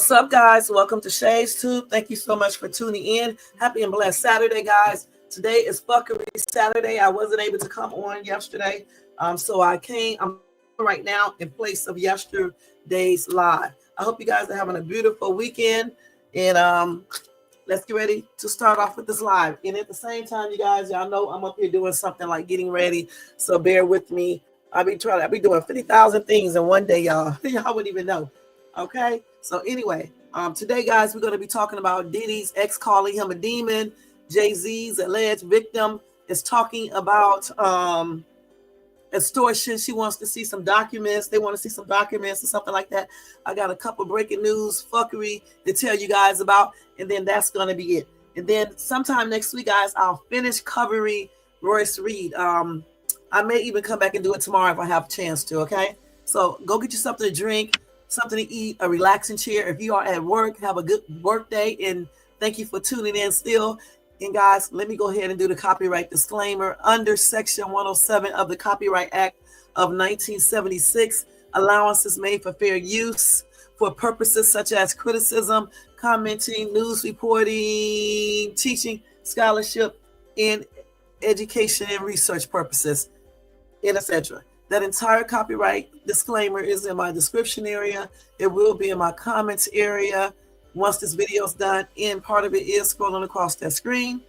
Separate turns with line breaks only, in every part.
What's up, guys? Welcome to Shay's Tube. Thank you so much for tuning in. Happy and blessed Saturday, guys. Today is Fuckery Saturday. I wasn't able to come on yesterday, so I'm right now in place of yesterday's live. I hope you guys are having a beautiful weekend, and let's get ready to start off with this live. And at the same time, you guys, y'all know I'm up here doing something like getting ready, so bear with me. I'll be doing 50,000 things in one day, y'all. Y'all wouldn't even know. Okay, so anyway, today, guys, we're going to be talking about Diddy's ex calling him a demon. Jay Z's alleged victim is talking about extortion. She wants to see some documents. They want to see some documents or something like that. I got a couple breaking news fuckery to tell you guys about, and then that's going to be it. And then sometime next week, guys, I'll finish covering Royce Reed. I may even come back and do it tomorrow if I have a chance to. Okay, so go get you something to drink, something to eat, a relaxing chair. If you are at work, have a good work day, and thank you for tuning in still. And guys, let me go ahead and do the copyright disclaimer. Under Section 107 of the Copyright Act of 1976, allowance is made for fair use for purposes such as criticism, commenting, news reporting, teaching, scholarship, and education and research purposes, and etc. That entire copyright disclaimer is in my description area. It will be in my comments area once this video is done, and part of it is scrolling across that screen.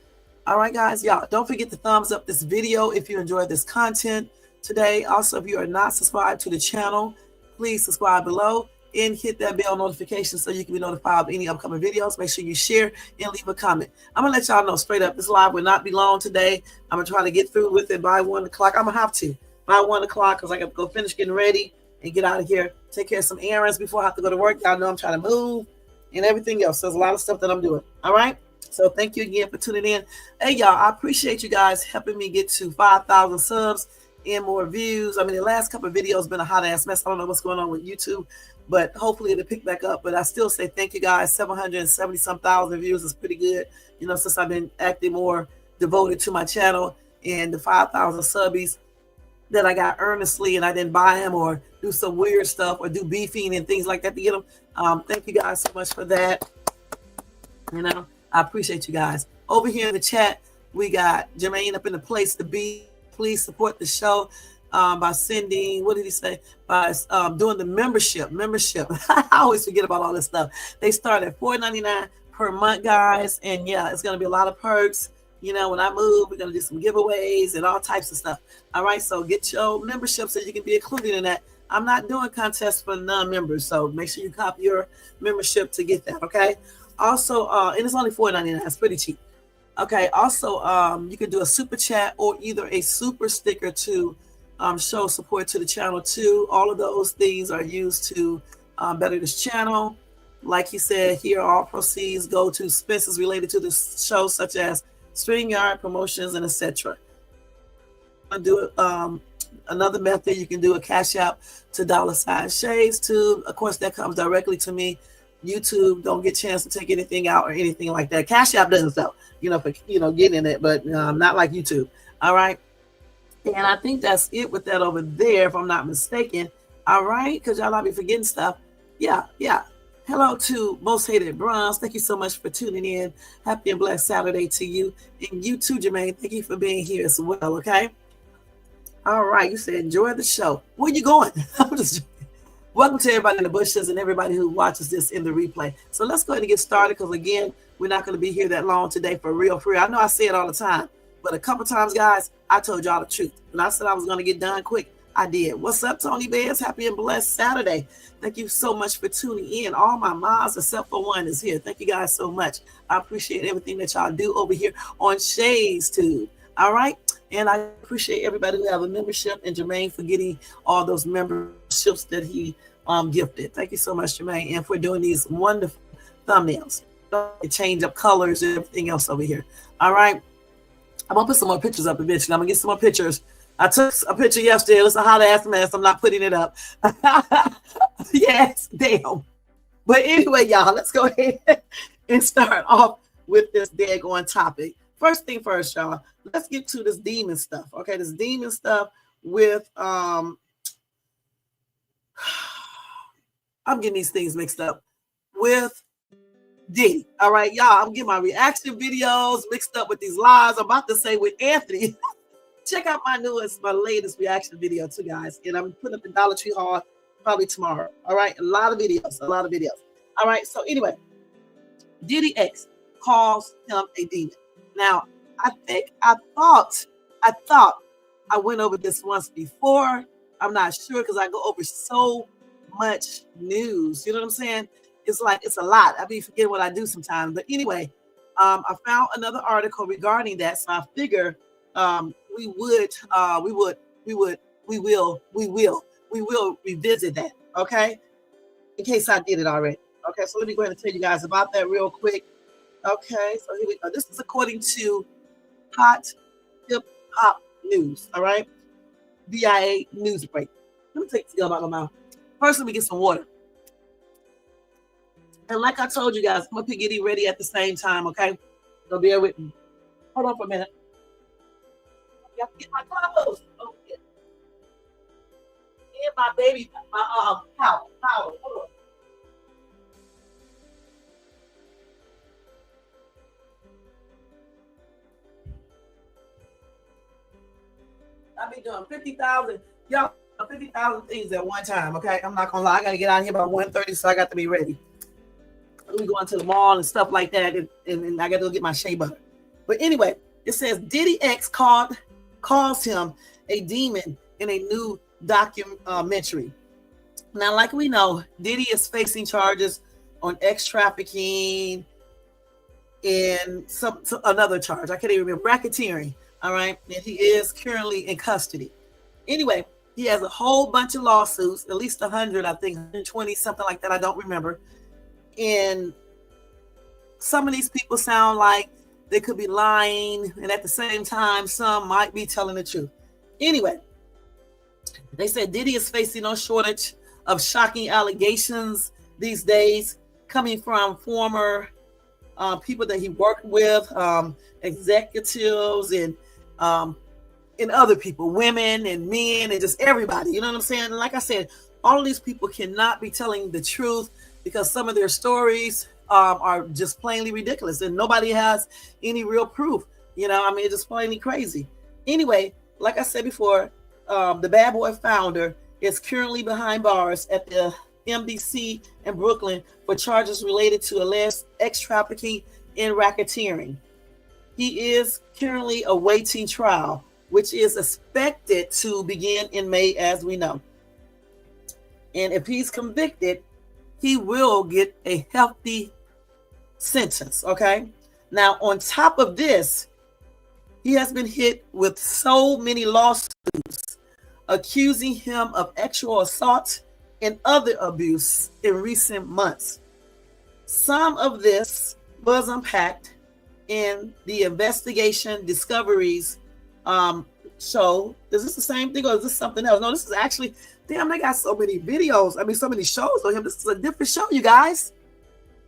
All right, guys, y'all, don't forget to thumbs up this video if you enjoyed this content today. Also, if you are not subscribed to the channel, please subscribe below and hit that bell notification so you can be notified of any upcoming videos. Make sure you share and leave a comment. I'm gonna let y'all know straight up, this live will not be long today. I'm gonna try to get through with it by 1 o'clock. I'm gonna have to by 1 o'clock because I got to go finish getting ready and get out of here, take care of some errands before I have to go to work. Y'all know I'm trying to move and everything else. So there's a lot of stuff that I'm doing. All right, so thank you again for tuning in. Hey, y'all, I appreciate you guys helping me get to 5,000 subs and more views. I mean, the last couple of videos been a hot ass mess. I don't know what's going on with YouTube, but hopefully it'll pick back up. But I still say thank you guys. 770 some thousand views is pretty good, you know, since I've been acting more devoted to my channel. And the 5,000 subbies that I got earnestly, and I didn't buy them or do some weird stuff or do beefing and things like that to get them. Thank you guys so much for that. You know, I appreciate you guys. Over here in the chat, we got Jermaine up in the place to be. Please support the show by sending, what did he say? By doing the membership. I always forget about all this stuff. They start at $4.99 per month, guys. And yeah, it's going to be a lot of perks. You know, when I move, we're going to do some giveaways and all types of stuff. All right, so get your membership so you can be included in that. I'm not doing contests for non-members, so make sure you copy your membership to get that, okay? Also, and it's only $4.99. It's pretty cheap. Okay, also, you can do a super chat or either a super sticker to show support to the channel too. All of those things are used to better this channel. Like he said here, all proceeds go to expenses related to the show, such as StreamYard, promotions, and etc. Do another method, you can do a cash out to $Shades too. Of course, that comes directly to me. YouTube don't get a chance to take anything out or anything like that. Cash App doesn't sell, you know, for getting it, but not like YouTube. All right, and I think that's it with that over there, if I'm not mistaken. All right, because y'all might be forgetting stuff. Yeah. Hello to Most Hated Bronze. Thank you so much for tuning in. Happy and blessed Saturday to you. And you too, Jermaine. Thank you for being here as well, okay? All right. You said enjoy the show. Where you going? I'm just joking. Welcome to everybody in the bushes and everybody who watches this in the replay. So let's go ahead and get started because, again, we're not going to be here that long today for real. I know I say it all the time, but a couple times, guys, I told y'all the truth. When I said I was going to get done quick, I did. What's up, Tony Bears? Happy and blessed Saturday. Thank you so much for tuning in. All my moms, except for one, is here. Thank you guys so much. I appreciate everything that y'all do over here on Shay's Tube. All right. And I appreciate everybody who have a membership and Jermaine for getting all those memberships that he gifted. Thank you so much, Jermaine, and for doing these wonderful thumbnails. Change up colors and everything else over here. All right. I'm going to put some more pictures up eventually. I'm going to get some more pictures. I took a picture yesterday. It's a hot ass mess. I'm not putting it up. Yes, damn. But anyway, y'all, let's go ahead and start off with this daggone topic. First thing first, y'all, let's get to this demon stuff. Okay, this demon stuff with I'm getting these things mixed up. with Diddy. All right, y'all. I'm getting my reaction videos mixed up with these lies I'm about to say with Anthony. Check out my latest reaction video too, guys. And I'm putting up the Dollar Tree haul probably tomorrow. All right, a lot of videos. All right, so anyway, Diddy X calls him a demon. Now, I thought I went over this once before. I'm not sure because I go over so much news. You know what I'm saying? It's like it's a lot. I be forgetting what I do sometimes. But anyway, I found another article regarding that, so I figure we will revisit that. Okay, in case I did it already. Okay, so let me go ahead and tell you guys about that real quick. Okay, so here we go. This is according to Hot Hip Hop News. All right, VIA News Break. Let me take the gum out of my mouth. First, let me get some water. And like I told you guys, I'm gonna be getting ready at the same time. Okay, so bear with me. Hold on for a minute. I have to get my clothes. Oh, yeah. And my baby, my towel. Hold on. I be doing 50,000, y'all, 50,000 things at one time. Okay, I'm not gonna lie. I gotta get out of here by 1:30, so I got to be ready. We going to the mall and stuff like that, and I got to go get my shea butter. But anyway, it says Diddy X calls him a demon in a new documentary. Now, like we know, Diddy is facing charges on X trafficking and another charge. I can't even remember, racketeering. All right, and he is currently in custody. Anyway, he has a whole bunch of lawsuits, at least 100, I think 120, something like that. I don't remember. And some of these people sound like they could be lying, and at the same time, some might be telling the truth. Anyway, they said Diddy is facing no shortage of shocking allegations these days, coming from former people that he worked with, executives, and other people, women and men, and just everybody. You know what I'm saying? And like I said, all of these people cannot be telling the truth, because some of their stories are just plainly ridiculous and nobody has any real proof. You know, I mean, it's just plainly crazy. Anyway, like I said before, the Bad Boy founder is currently behind bars at the MDC in Brooklyn for charges related to alleged X trafficking and racketeering. He is currently awaiting trial, which is expected to begin in May, as we know. And if he's convicted, he will get a hefty sentence, okay? Now, on top of this, he has been hit with so many lawsuits accusing him of sexual assault and other abuse in recent months. Some of this was unpacked in the investigation discoveries show. Is this the same thing or is this something else? No, this is actually, damn, they got so many videos. I mean, so many shows on him. This is a different show, you guys.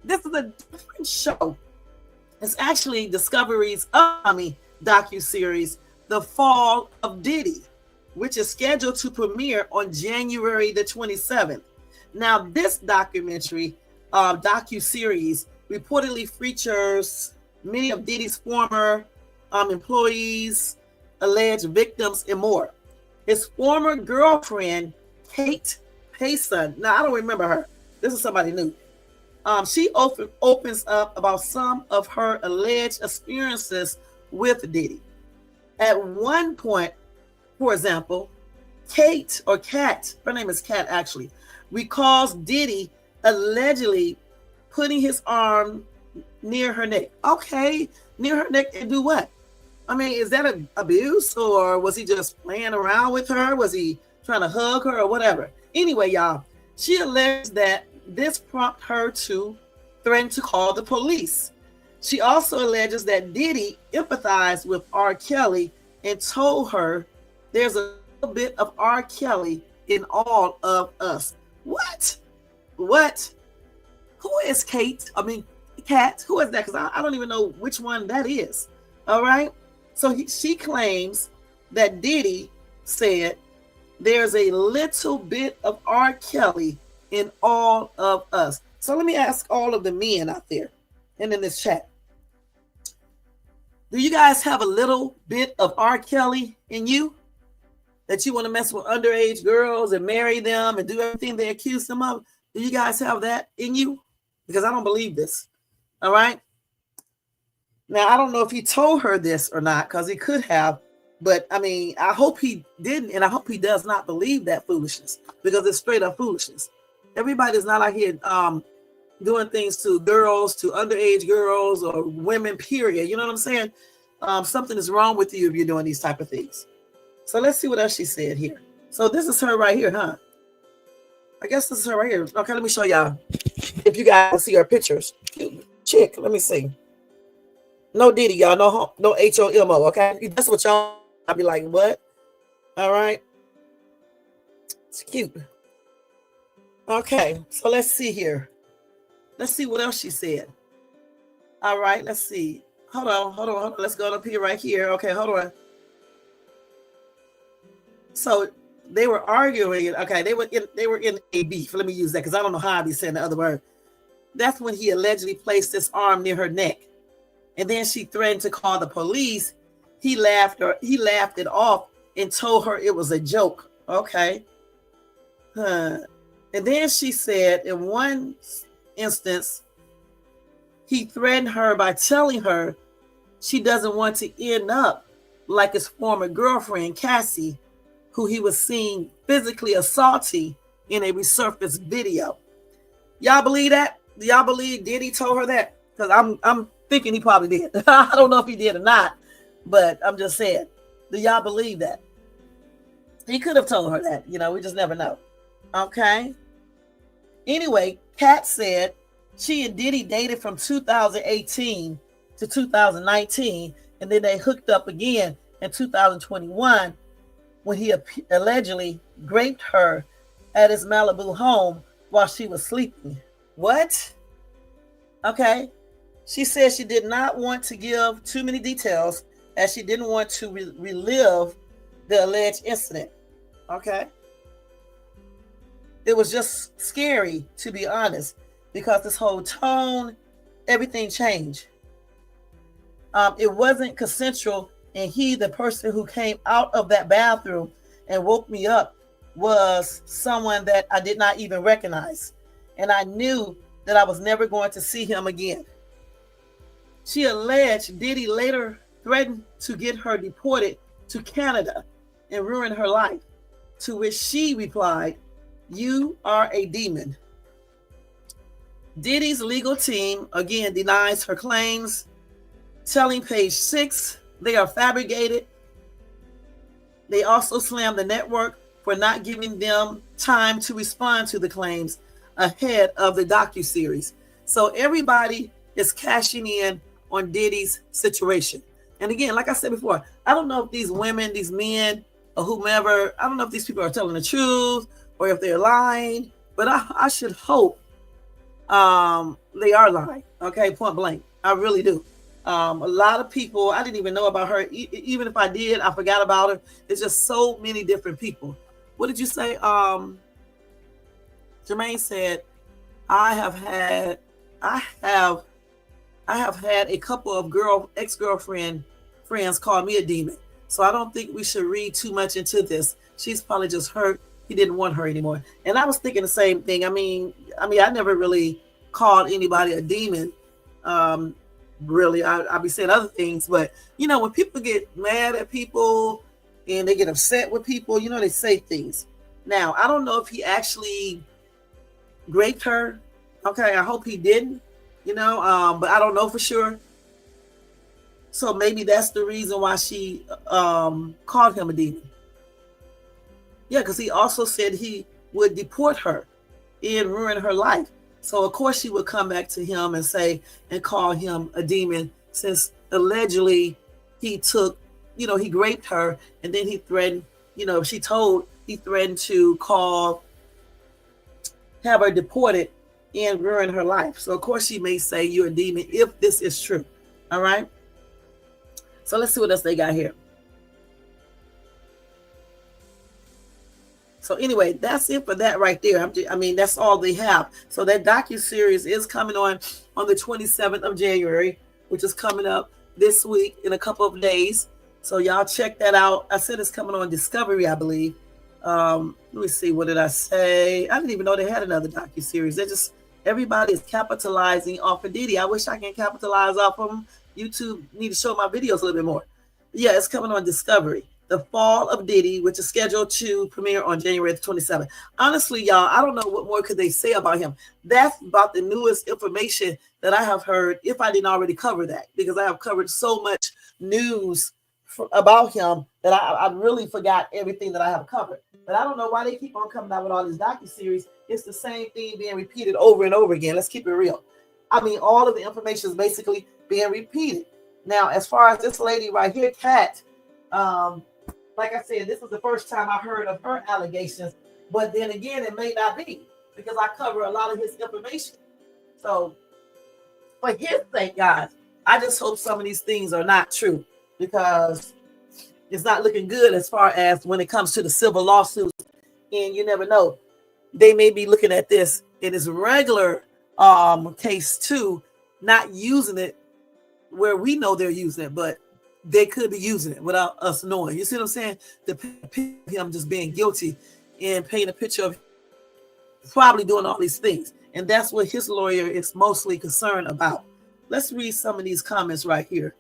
This is a different show. It's actually Discovery's docuseries, The Fall of Diddy, which is scheduled to premiere on January the 27th. Now, this documentary, docuseries, reportedly features many of Diddy's former employees, alleged victims, and more. His former girlfriend, Kate Payson. Now, I don't remember her. This is somebody new. She opens up about some of her alleged experiences with Diddy. At one point, for example, Kate, or Kat, her name is Kat actually, recalls Diddy allegedly putting his arm near her neck. Okay, near her neck, and do what? I mean, is that an abuse, or was he just playing around with her? Was he trying to hug her or whatever? Anyway, y'all, she alleged that this prompted her to threaten to call the police. She also alleges that Diddy empathized with R. Kelly and told her there's a little bit of R. Kelly in all of us. What? Who is Kate? I mean, Kat, who is that? Because I don't even know which one that is. All right. So she claims that Diddy said there's a little bit of R. Kelly in all of us. So let me ask all of the men out there and in this chat. Do you guys have a little bit of R. Kelly in you? That you want to mess with underage girls and marry them and do everything they accuse them of? Do you guys have that in you? Because I don't believe this. All right. Now, I don't know if he told her this or not, because he could have. But I mean, I hope he didn't. And I hope he does not believe that foolishness, because it's straight up foolishness. Everybody's not out here doing things to girls, to underage girls or women, period. You know what I'm saying? Something is wrong with you if you're doing these type of things. So let's see what else she said here. So this is her right here, huh? I guess this is her right here. Okay, let me show y'all. If you guys can see her pictures. Chick, let me see. No Diddy, y'all. No HOMO, okay? That's what y'all, I'll be like, what? All right. It's cute. Okay, so let's see here. Let's see what else she said. All right, let's see. Hold on. Let's go up here right here. Okay, hold on. So they were arguing. Okay, they were in a beef. Let me use that because I don't know how I'd be saying the other word. That's when he allegedly placed his arm near her neck, and then she threatened to call the police. He laughed it off and told her it was a joke. Okay. And then she said in one instance, he threatened her by telling her she doesn't want to end up like his former girlfriend, Cassie, who he was seen physically assaulting in a resurfaced video. Y'all believe that? Do y'all believe Diddy told her that? Because I'm thinking he probably did. I don't know if he did or not, but I'm just saying. Do y'all believe that? He could have told her that. You know, we just never know. Okay. Anyway, Kat said she and Diddy dated from 2018 to 2019, and then they hooked up again in 2021 when he allegedly raped her at his Malibu home while she was sleeping. What? Okay. She said she did not want to give too many details as she didn't want to relive the alleged incident. Okay. It was just scary, to be honest, because this whole tone, everything changed. It wasn't consensual, and he, the person who came out of that bathroom and woke me up, was someone that I did not even recognize. And I knew that I was never going to see him again. She alleged Diddy later threatened to get her deported to Canada and ruin her life, to which she replied, "You are a demon." Diddy's legal team again denies her claims, telling Page 6 they are fabricated. They also slammed the network for not giving them time to respond to the claims ahead of the docuseries. So everybody is cashing in on Diddy's situation. And again, like I said before, I don't know if these women, these men, or whomever, I don't know if these people are telling the truth or if they're lying, but I should hope they are lying. Okay, point blank. I really do. A lot of people, I didn't even know about her. Even if I did, I forgot about her. It's just so many different people. What did you say? Jermaine said, I have had a couple of ex-girlfriend friends call me a demon. So I don't think we should read too much into this. She's probably just hurt. He didn't want her anymore. And I was thinking the same thing. I mean, I never really called anybody a demon. Really, I'll be saying other things, but you know, when people get mad at people and they get upset with people, you know, they say things. Now, I don't know if he actually raped her. Okay, I hope he didn't, you know, but I don't know for sure. So maybe that's the reason why she called him a demon. Yeah, because he also said he would deport her and ruin her life. So of course she would come back to him and say and call him a demon, since allegedly he took, you know, he raped her, and then he threatened, you know, he threatened to have her deported and ruin her life. So of course she may say you're a demon if this is true. All right. So let's see what else they got here. So anyway, that's it for that right there. I mean, that's all they have. So that docuseries is coming on the 27th of January, which is coming up this week in a couple of days. So y'all check that out. I said it's coming on Discovery, I believe. Let me see. What did I say? I didn't even know they had another docuseries. They just, everybody is capitalizing off of Diddy. I wish I can capitalize off of them. YouTube need to show my videos a little bit more. Yeah, it's coming on Discovery. The Fall of Diddy, which is scheduled to premiere on January the 27th. Honestly, y'all, I don't know what more could they say about him. That's about the newest information that I have heard, if I didn't already cover that, because I have covered so much news about him that I really forgot everything that I have covered. But I don't know why they keep on coming out with all these docuseries. It's the same thing being repeated over and over again. Let's keep it real. I mean, all of the information is basically being repeated. Now, as far as this lady right here, Kat, like I said, this was the first time I heard of her allegations, but then again, it may not be, because I cover a lot of his information. So for his sake, guys, I just hope some of these things are not true, because it's not looking good as far as when it comes to the civil lawsuits. And you never know, they may be looking at this in its regular case too, not using it where we know they're using it, but they could be using it without us knowing. You see what I'm saying? Him just being guilty and painting a picture of probably doing all these things. And that's what his lawyer is mostly concerned about. Let's read some of these comments right here.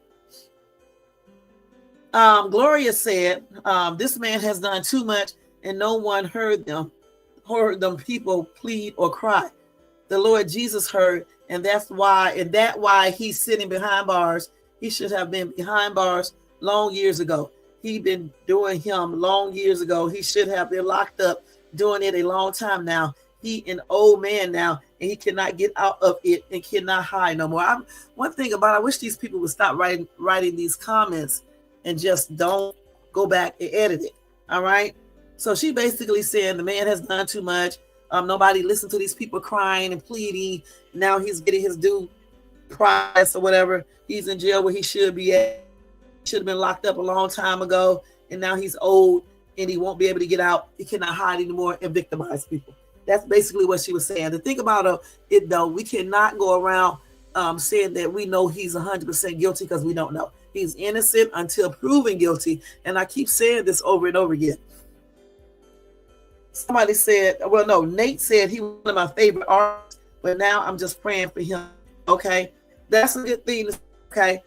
Gloria said, this man has done too much and no one heard them people plead or cry. The Lord Jesus heard, and that's why he's sitting behind bars. He should have been behind bars long years ago. He'd been doing him long years ago. He should have been locked up doing it a long time now. He an old man now, and he cannot get out of it and cannot hide no more. One thing about, I wish these people would stop writing these comments and just don't go back and edit it. All right. So she basically said the man has done too much. Nobody listened to these people crying and pleading. Now he's getting his due price or whatever. He's in jail where he should be at. Should have been locked up a long time ago, and now he's old and he won't be able to get out. He cannot hide anymore and victimize people. That's basically what she was saying. The thing about it though, we cannot go around saying that we know he's 100% guilty, because we don't know. He's innocent until proven guilty, and I keep saying this over and over again. Somebody said, well, no, Nate said he was one of my favorite artists, but now I'm just praying for him. Okay, that's a good thing. Okay,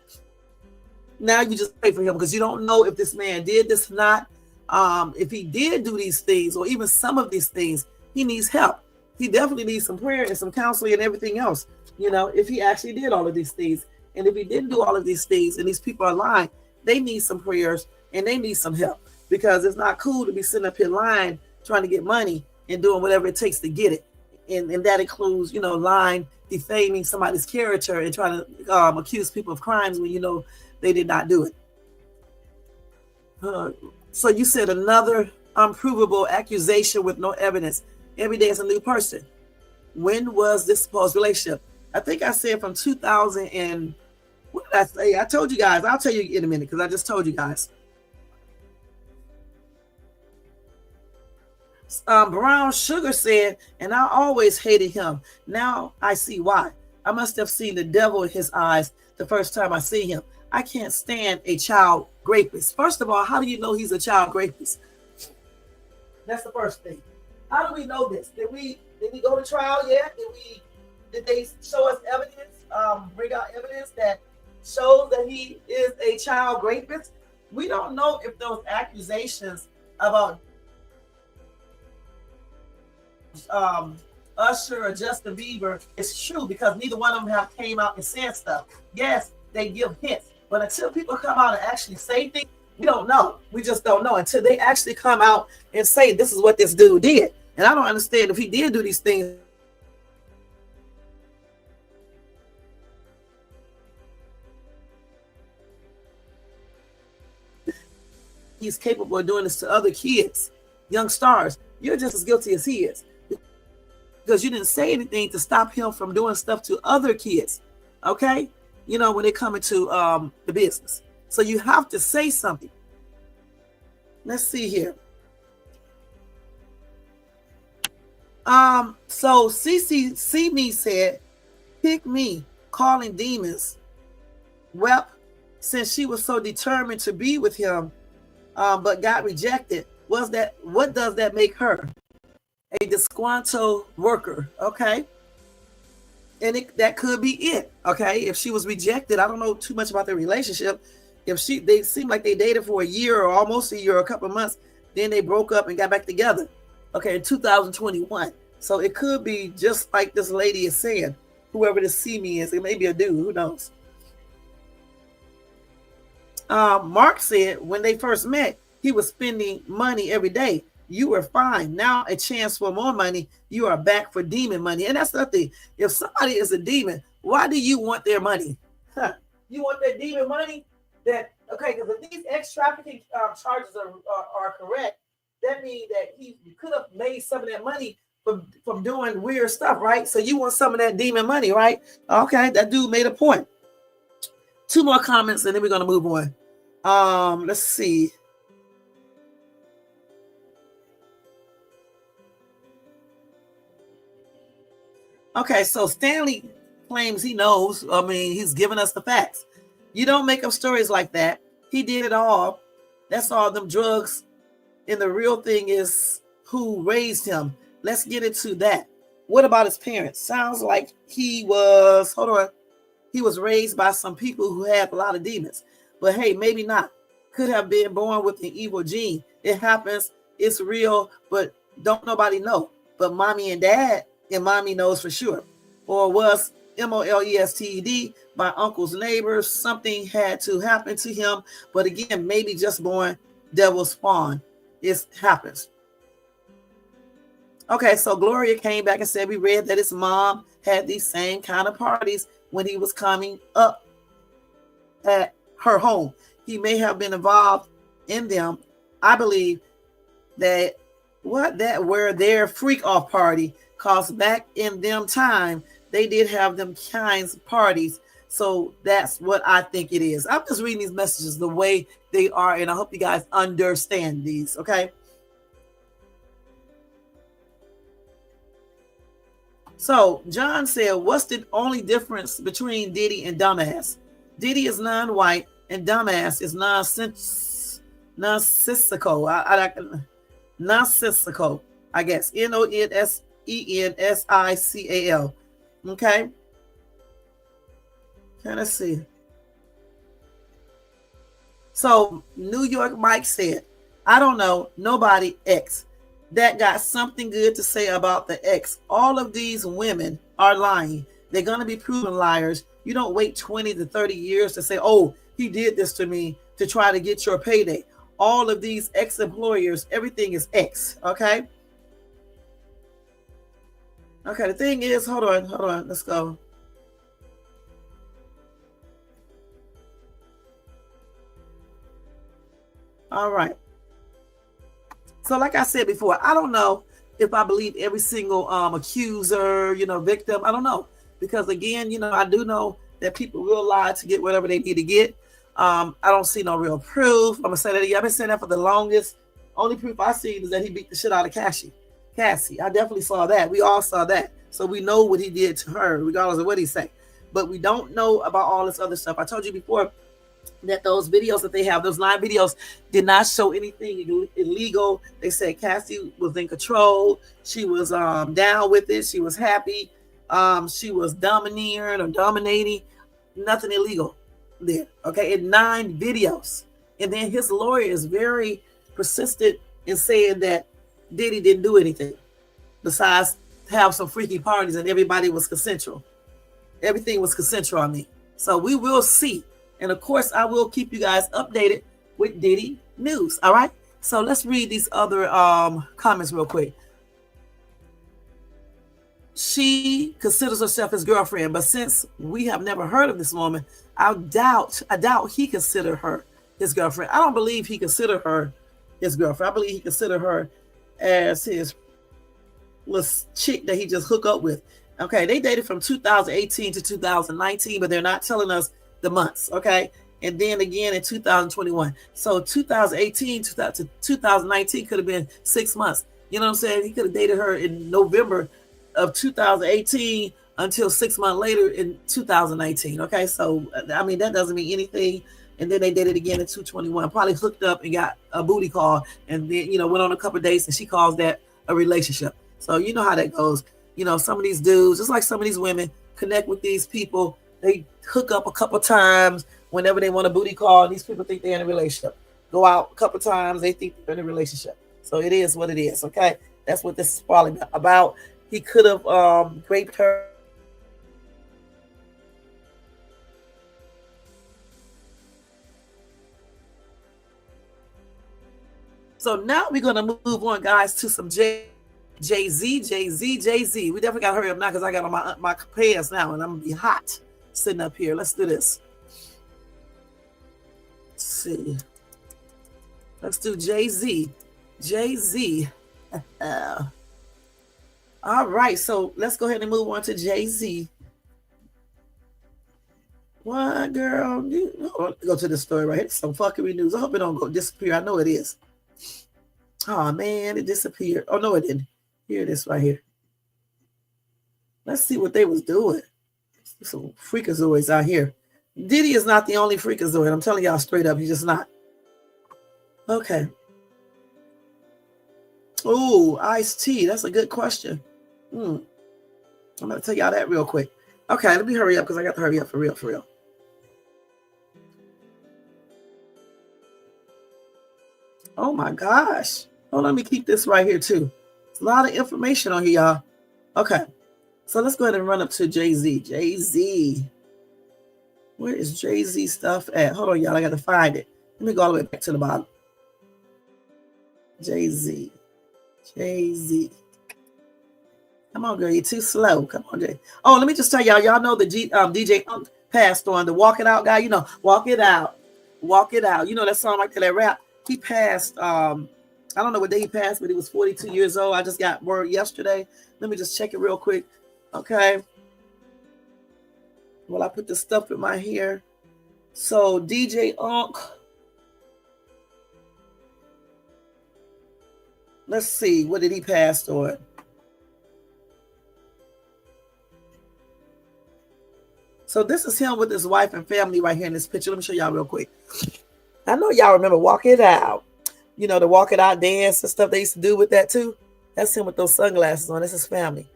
now you just pray for him, because you don't know if this man did this or not. If he did do these things, or even some of these things, he needs help. He definitely needs some prayer and some counseling and everything else. You know, if he actually did all of these things, and if he didn't do all of these things, and these people are lying, they need some prayers and they need some help, because it's not cool to be sitting up here lying, trying to get money and doing whatever it takes to get it. And that includes, lying, defaming somebody's character, and trying to accuse people of crimes when you know they did not do it. So you said another unprovable accusation with no evidence. Every day is a new person. When was this supposed relationship? I think I said from 2000 and what did I say? I told you guys. I'll tell you in a minute, because I just told you guys. Brown Sugar said, and I always hated him. Now I see why. I must have seen the devil in his eyes the first time I see him. I can't stand a child rapist. First of all, how do you know he's a child rapist? That's the first thing. How do we know this? Did we go to trial yet? Did they show us evidence, bring out evidence that shows that he is a child rapist? We don't know if those accusations about Usher or Justin Bieber is true, because neither one of them have came out and said stuff. Yes, they give hints, but until people come out and actually say things, we don't know. We just don't know until they actually come out and say this is what this dude did. And I don't understand if he did do these things. He's capable of doing this to other kids, young stars. You're just as guilty as he is, because you didn't say anything to stop him from doing stuff to other kids. Okay, when they come into the business, so you have to say something. Let's see here. So CC See Me said, pick me, calling demons. Well, since she was so determined to be with him, but got rejected, what does that make her? A disgruntled worker, okay? And that could be it, okay? If she was rejected, I don't know too much about their relationship. If they seemed like they dated for a year or almost a year or a couple of months, then they broke up and got back together, okay, in 2021. So it could be just like this lady is saying, whoever this See Me is, it may be a dude, who knows? Mark said when they first met, he was spending money every day. You were fine. Now a chance for more money, you are back for demon money. And that's the thing. If somebody is a demon, why do you want their money? You want their demon money? Because if these ex-trafficking charges are correct, that means that he could have made some of that money from doing weird stuff, right? So you want some of that demon money, right? Okay, that dude made a point. 2 more comments and then we're going to move on. Let's see. Okay, so Stanley claims he knows. I mean, he's giving us the facts. You don't make up stories like that. He did it all. That's all them drugs. And the real thing is who raised him. Let's get into that. What about his parents? Sounds like he was raised by some people who had a lot of demons. But hey, maybe not. Could have been born with an evil gene. It happens. It's real, but don't nobody know. But mommy and dad, and mommy knows for sure. Or was molested by uncle's neighbors. Something had to happen to him. But again, maybe just born devil's spawn. It happens. Okay, so Gloria came back and said we read that his mom had these same kind of parties when he was coming up at her home. He may have been involved in them. I believe that were their freak off party, cause back in them time, they did have them kinds of parties. So that's what I think it is. I'm just reading these messages the way they are, and I hope you guys understand these, okay? So John said, what's the only difference between Diddy and Dumbass? Diddy is non-white and Dumbass is narcissical, I guess. Nonsensical. Okay. Let's see. So New York Mike said, I don't know, nobody X that got something good to say about the ex. All of these women are lying. They're going to be proven liars. You don't wait 20 to 30 years to say, oh, he did this to me to try to get your payday. All of these ex-employers, everything is X, okay? Okay, the thing is, hold on, let's go. All right. So like I said before, I don't know if I believe every single accuser, victim. I don't know. Because again, I do know that people will lie to get whatever they need to get. I don't see no real proof. I'm going to say that again. I've been saying that for the longest. Only proof I see is that he beat the shit out of Cassie. I definitely saw that. We all saw that. So we know what he did to her, regardless of what he say. But we don't know about all this other stuff. I told you before that those videos that they have, those 9 videos, did not show anything illegal. They said Cassie was in control. She was down with it. She was happy. She was domineering or dominating. Nothing illegal there. Okay, in 9 videos. And then his lawyer is very persistent in saying that Diddy didn't do anything besides have some freaky parties and everybody was consensual. Everything was consensual, I mean. So we will see. And of course, I will keep you guys updated with Diddy news. All right. So let's read these other comments real quick. She considers herself his girlfriend, but since we have never heard of this woman, I doubt he considered her his girlfriend. I don't believe he considered her his girlfriend. I believe he considered her as his chick that he just hooked up with. Okay, they dated from 2018 to 2019, but they're not telling us the months. Okay, and then again in 2021. So 2018 to 2019 could have been 6 months. You know what I'm saying? He could have dated her in November of 2018 until 6 months later in 2019. Okay, so I mean that doesn't mean anything. And then they did it again in 221. Probably hooked up and got a booty call, and then went on a couple of dates, and she calls that a relationship. So you know how that goes. Some of these dudes, just like some of these women, connect with these people. They hook up a couple times whenever they want a booty call. These people think they're in a relationship. Go out a couple times, they think they're in a relationship. So it is what it is. Okay, that's what this is probably about. He could have raped her. So now we're gonna move on, guys, to some Jay Z. We definitely gotta hurry up now because I got on my pants now and I'm gonna be hot sitting up here. Let's do this. Let's see. Let's do Jay Z. All right, so let's go ahead and move on to Jay Z. What, girl? Go to this story right here. Some fuckery news. I hope it don't go disappear. I know it is. Oh man, it disappeared. Oh no, it didn't. Here it is right here. Let's see what they was doing. Some freakazoids out here. Diddy is not the only freakazoid. I'm telling y'all straight up, he's just not. Okay. Oh, Ice-T. That's a good question. I'm gonna tell y'all that real quick. Okay, let me hurry up because I got to hurry up for real. Oh my gosh. Oh, let me keep this right here too. There's a lot of information on here, y'all. Okay. So let's go ahead and run up to Jay Z. Where is Jay Z stuff at? Hold on, y'all. I got to find it. Let me go all the way back to the bottom. Jay Z. Come on, girl. You're too slow. Come on, Jay. Oh, let me just tell y'all. Y'all know the DJ passed on, the Walk It Out guy. Walk It Out. That song like that rap. He passed. I don't know what day he passed, but he was 42 years old. I just got word yesterday. Let me just check it real quick. Okay. Well, I put the stuff in my hair. So DJ Unk. Let's see. What did he pass on? So this is him with his wife and family right here in this picture. Let me show y'all real quick. I know y'all remember Walk It Out. The Walk It Out dance and stuff they used to do with that too. That's him with those sunglasses on. That's his family.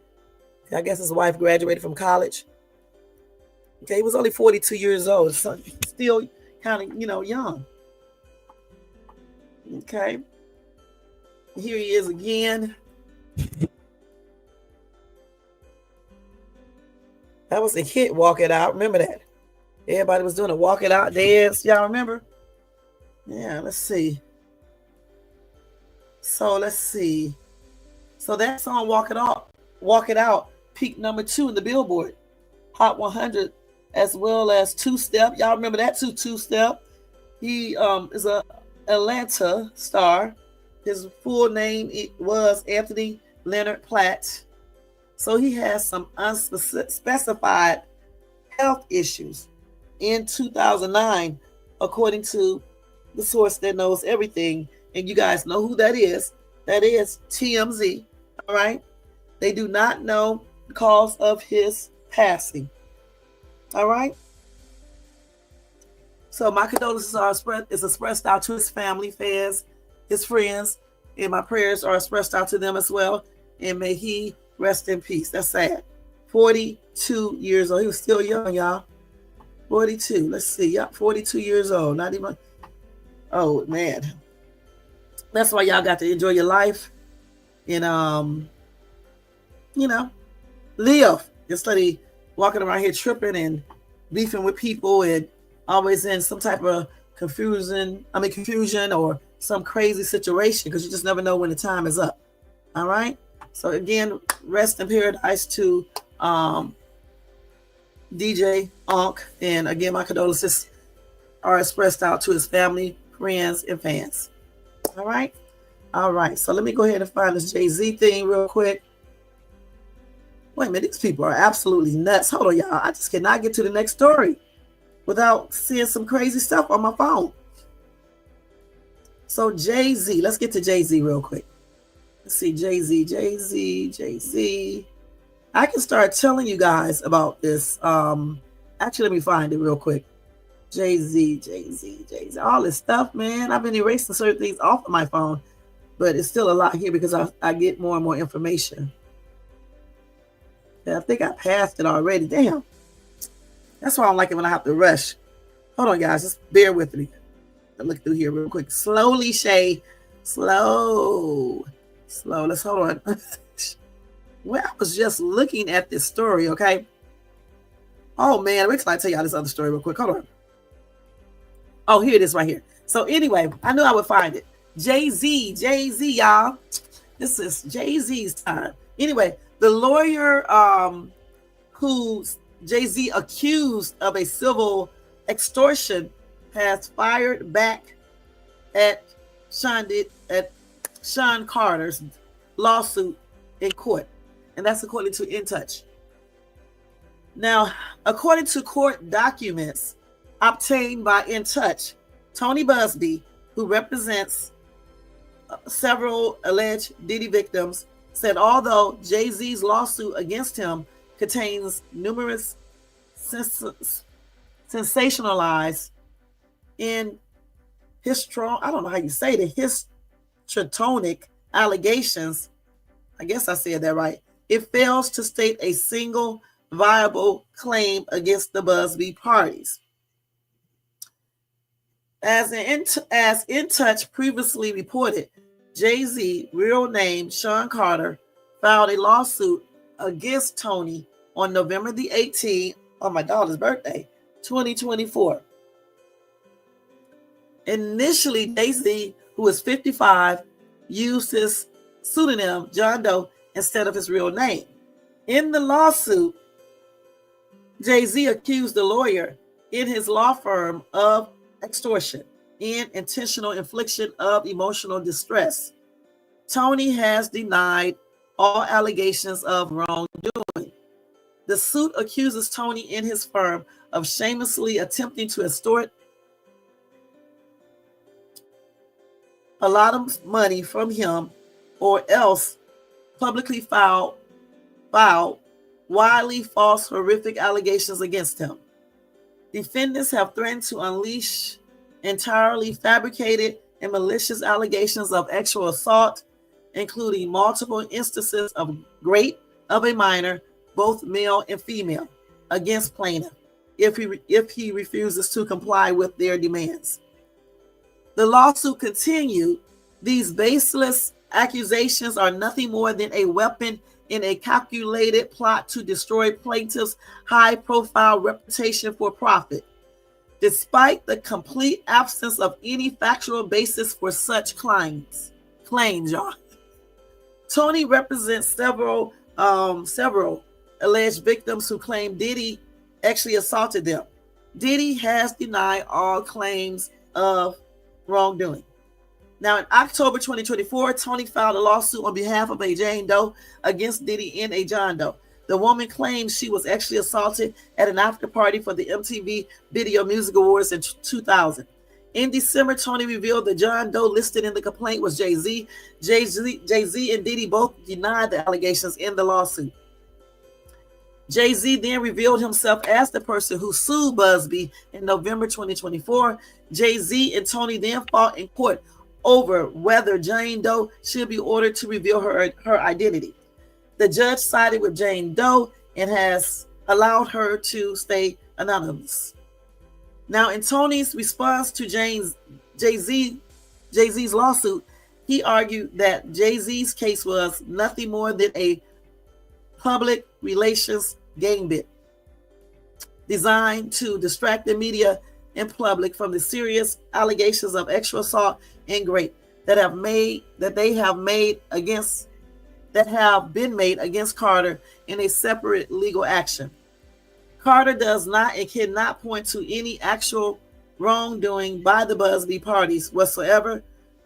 I guess his wife graduated from college. Okay, he was only 42 years old. So still kind of, young. Okay. Here he is again. That was a hit, Walk It Out. Remember that? Everybody was doing a Walk It Out dance. Y'all remember? Yeah, let's see. So let's see. So that song Walk It Out, peaked number 2 in the Billboard Hot 100, as well as Two Step. Y'all remember that too, Two Step. He is a Atlanta star. His full name was Anthony Leonard Platt. So he has some unspecified health issues in 2009, according to the source that knows everything. And you guys know who that is. That is TMZ. All right. They do not know the cause of his passing. All right. So my condolences are expressed out to his family, fans, his friends, and my prayers are expressed out to them as well. And may he rest in peace. That's sad. 42 years old. He was still young, y'all. 42. Let's see. Yeah, 42 years old. Not even. Oh man. That's why y'all got to enjoy your life and live instead of walking around here tripping and beefing with people and always in some type of confusion or some crazy situation, because you just never know when the time is up. All right. So again, rest in paradise to DJ Unk, and again, my condolences are expressed out to his family, friends, and fans. All right. So let me go ahead and find this Jay Z thing real quick. Wait a minute, these people are absolutely nuts. Hold on, y'all. I just cannot get to the next story without seeing some crazy stuff on my phone. So Jay Z, let's get to Jay Z real quick. Let's see, Jay Z, Jay Z, Jay Z. I can start telling you guys about this. Actually, let me find it real quick. Jay Z, Jay Z, Jay Z. All this stuff, man. I've been erasing certain things off of my phone, but it's still a lot here because I get more and more information. Yeah, I think I passed it already. Damn. That's why I don't like it when I have to rush. Hold on, guys. Just bear with me. I'll look through here real quick. Slowly, Shay. Slow. Let's hold on. Well, I was just looking at this story, okay? Oh, man. Wait till I tell y'all this other story real quick. Hold on. Oh, here it is right here. So anyway, I knew I would find it. Jay Z, y'all. This is Jay Z's time. Anyway, the lawyer who Jay Z accused of a civil extortion has fired back at Sean Carter's lawsuit in court, and that's according to In Touch. Now, according to court documents obtained by In Touch, Tony Busby, who represents several alleged Diddy victims, said although Jay Z's lawsuit against him contains numerous sensationalized in I don't know how you say it, histrionic allegations. I guess I said that right. It fails to state a single viable claim against the Busby parties. As In Touch previously reported, Jay-Z, real name Sean Carter, filed a lawsuit against Tony on November the 18th, on my daughter's birthday, 2024. Initially, Jay-Z, who was 55, used his pseudonym, John Doe, instead of his real name. In the lawsuit, Jay-Z accused the lawyer in his law firm of extortion and intentional infliction of emotional distress. Tony has denied all allegations of wrongdoing. The suit accuses Tony and his firm of shamelessly attempting to extort a lot of money from him, or else publicly filed widely false, horrific allegations against him. Defendants have threatened to unleash entirely fabricated and malicious allegations of sexual assault, including multiple instances of rape of a minor, both male and female, against plaintiff if he refuses to comply with their demands. The lawsuit continued. These baseless accusations are nothing more than a weapon in a calculated plot to destroy plaintiff's high-profile reputation for profit. Despite the complete absence of any factual basis for such claims, y'all. Tony represents several alleged victims who claim Diddy actually assaulted them. Diddy has denied all claims of wrongdoing. Now, in October 2024, Tony filed a lawsuit on behalf of a Jane Doe against Diddy and a John Doe. The woman claims she was actually assaulted at an after party for the MTV Video Music Awards in 2000. In December, Tony revealed that John Doe listed in the complaint was Jay Z. Jay Z and Diddy both denied the allegations in the lawsuit. Jay Z then revealed himself as the person who sued Busby in November 2024. Jay Z and Tony then fought in court over whether Jane Doe should be ordered to reveal her identity. The judge sided with Jane Doe and has allowed her to stay anonymous. Now, in Tony's response to Jay-Z's lawsuit, he argued that Jay-Z's case was nothing more than a public relations gambit designed to distract the media and public from the serious allegations of sexual assault and rape that have been made against Carter in a separate legal action. Carter does not and cannot point to any actual wrongdoing by the Busby parties whatsoever.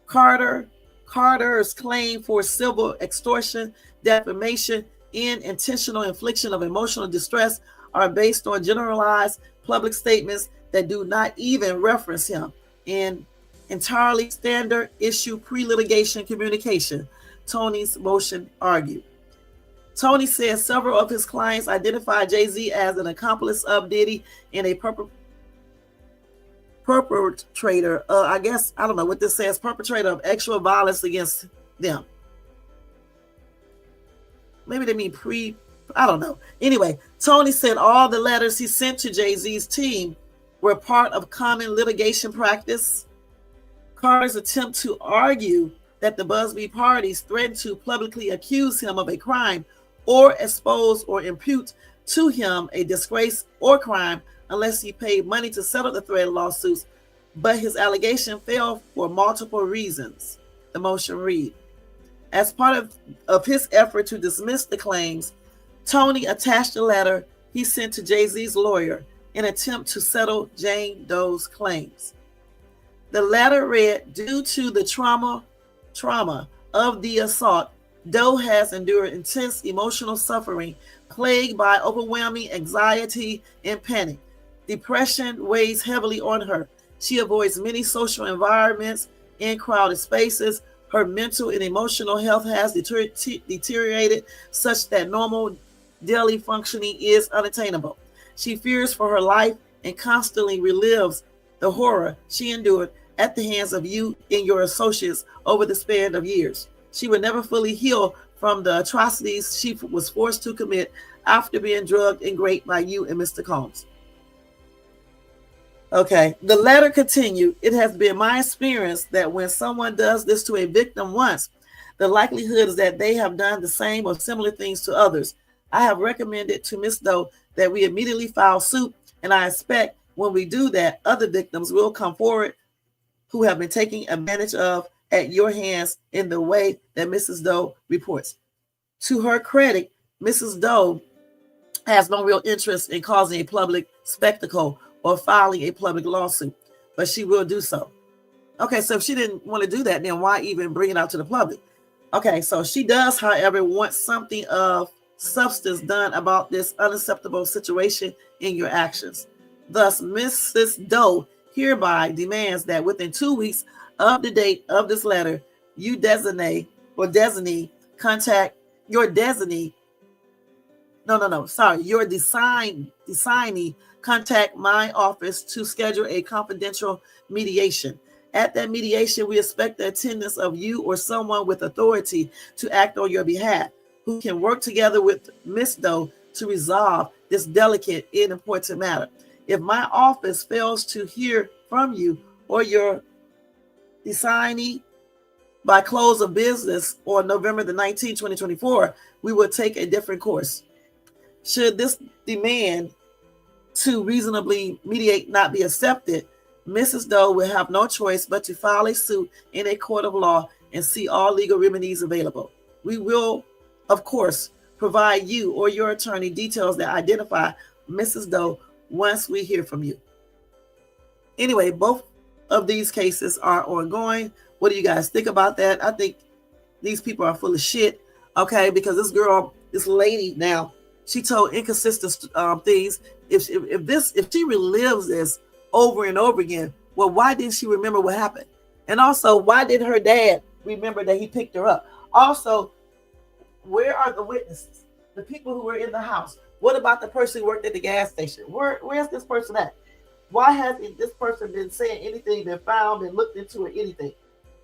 Carter's claim for civil extortion, defamation, and intentional infliction of emotional distress are based on generalized public statements that do not even reference him in entirely standard issue pre-litigation communication. Tony's motion argued. Tony says several of his clients identified Jay Z as an accomplice of Diddy and a perpetrator, I guess, I don't know what this says, perpetrator of extra violence against them. Maybe they mean I don't know. Anyway, Tony said all the letters he sent to Jay Z's team were part of common litigation practice. Carter's attempt to argue that the Busby parties threatened to publicly accuse him of a crime or expose or impute to him a disgrace or crime unless he paid money to settle the threatened lawsuits, but his allegation failed for multiple reasons. The motion read, as part of his effort to dismiss the claims, Tony attached a letter he sent to Jay Z's lawyer in an attempt to settle Jane Doe's claims. The letter read, due to the trauma of the assault, Doe has endured intense emotional suffering plagued by overwhelming anxiety and panic. Depression weighs heavily on her. She avoids many social environments in crowded spaces. Her mental and emotional health has deteriorated such that normal daily functioning is unattainable. She fears for her life and constantly relives the horror she endured at the hands of you and your associates over the span of years. She will never fully heal from the atrocities she was forced to commit after being drugged and raped by you and Mr. Combs. Okay, the letter continued. It has been my experience that when someone does this to a victim once, the likelihood is that they have done the same or similar things to others. I have recommended to Ms. Doe that we immediately file suit, and I expect when we do that, other victims will come forward who have been taken advantage of at your hands in the way that Mrs. Doe reports. To her credit, Mrs. Doe has no real interest in causing a public spectacle or filing a public lawsuit, but she will do so. Okay, so if she didn't want to do that, then why even bring it out to the public? Okay, so she does, however, want something of substance done about this unacceptable situation in your actions. Thus, Mrs. Doe hereby demands that within 2 weeks of the date of this letter, you designee contact your designee. Your designee contact my office to schedule a confidential mediation. At that mediation, we expect the attendance of you or someone with authority to act on your behalf, who can work together with Ms. Doe to resolve this delicate and important matter. If my office fails to hear from you or your designee by close of business on November the 19th, 2024, we will take a different course. Should this demand to reasonably mediate not be accepted, Mrs. Doe will have no choice but to file a suit in a court of law and see all legal remedies available. We will, of course, provide you or your attorney details that identify Mrs. Doe once we hear from you. Anyway, both of these cases are ongoing. What do you guys think about that? I think these people are full of shit, okay? Because this lady now, she told inconsistent things. If she relives this over and over again, well, why didn't she remember what happened? And also, why did her dad remember that he picked her up? Also, where are the witnesses? The people who were in the house? What about the person who worked at the gas station? Where's this person at? Why hasn't this person been saying anything, been found and looked into or anything?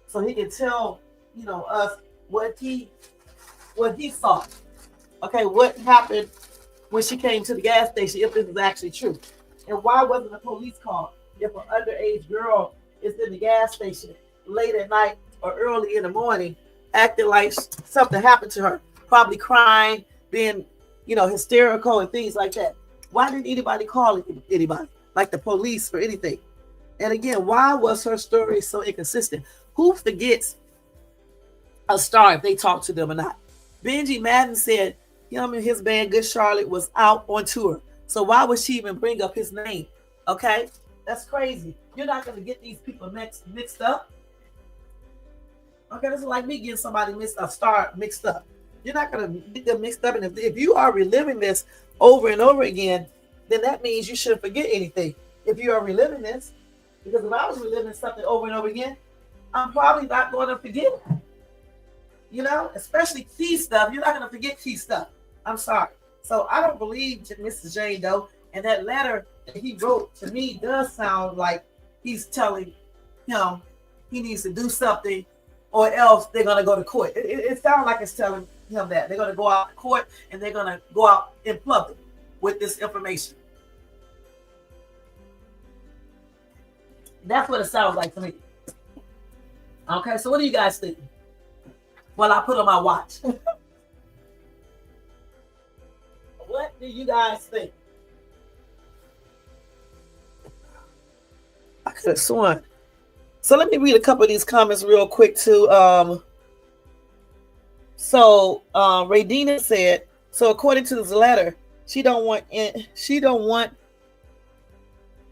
So he can tell, us what he saw. Okay, what happened when she came to the gas station, if this is actually true. And why wasn't the police called if an underage girl is in the gas station late at night or early in the morning, acting like something happened to her, probably crying, being, hysterical and things like that? Why didn't anybody call anybody, like the police or anything? And again, why was her story so inconsistent? Who forgets a star if they talk to them or not? Benji Madden said him and his band Good Charlotte was out on tour. So why would she even bring up his name? Okay, that's crazy. You're not going to get these people mixed up. Okay, this is like me getting somebody a star mixed up. You're not going to get them mixed up. And if you are reliving this over and over again, then that means you shouldn't forget anything. If you are reliving this, because if I was reliving something over and over again, I'm probably not going to forget it. You know, especially key stuff. You're not going to forget key stuff. I'm sorry. So I don't believe Mrs. Jane Doe. And that letter that he wrote to me does sound like he's telling him he needs to do something or else they're going to go to court. It sounds like it's telling him that they're going to go out to court and they're going to go out in public with this information. That's what it sounds like to me. Okay, so what do you guys think? Well, I put on my watch. What do you guys think? I could have sworn. So let me read a couple of these comments real quick too. Radina said, so according to this letter, she don't want in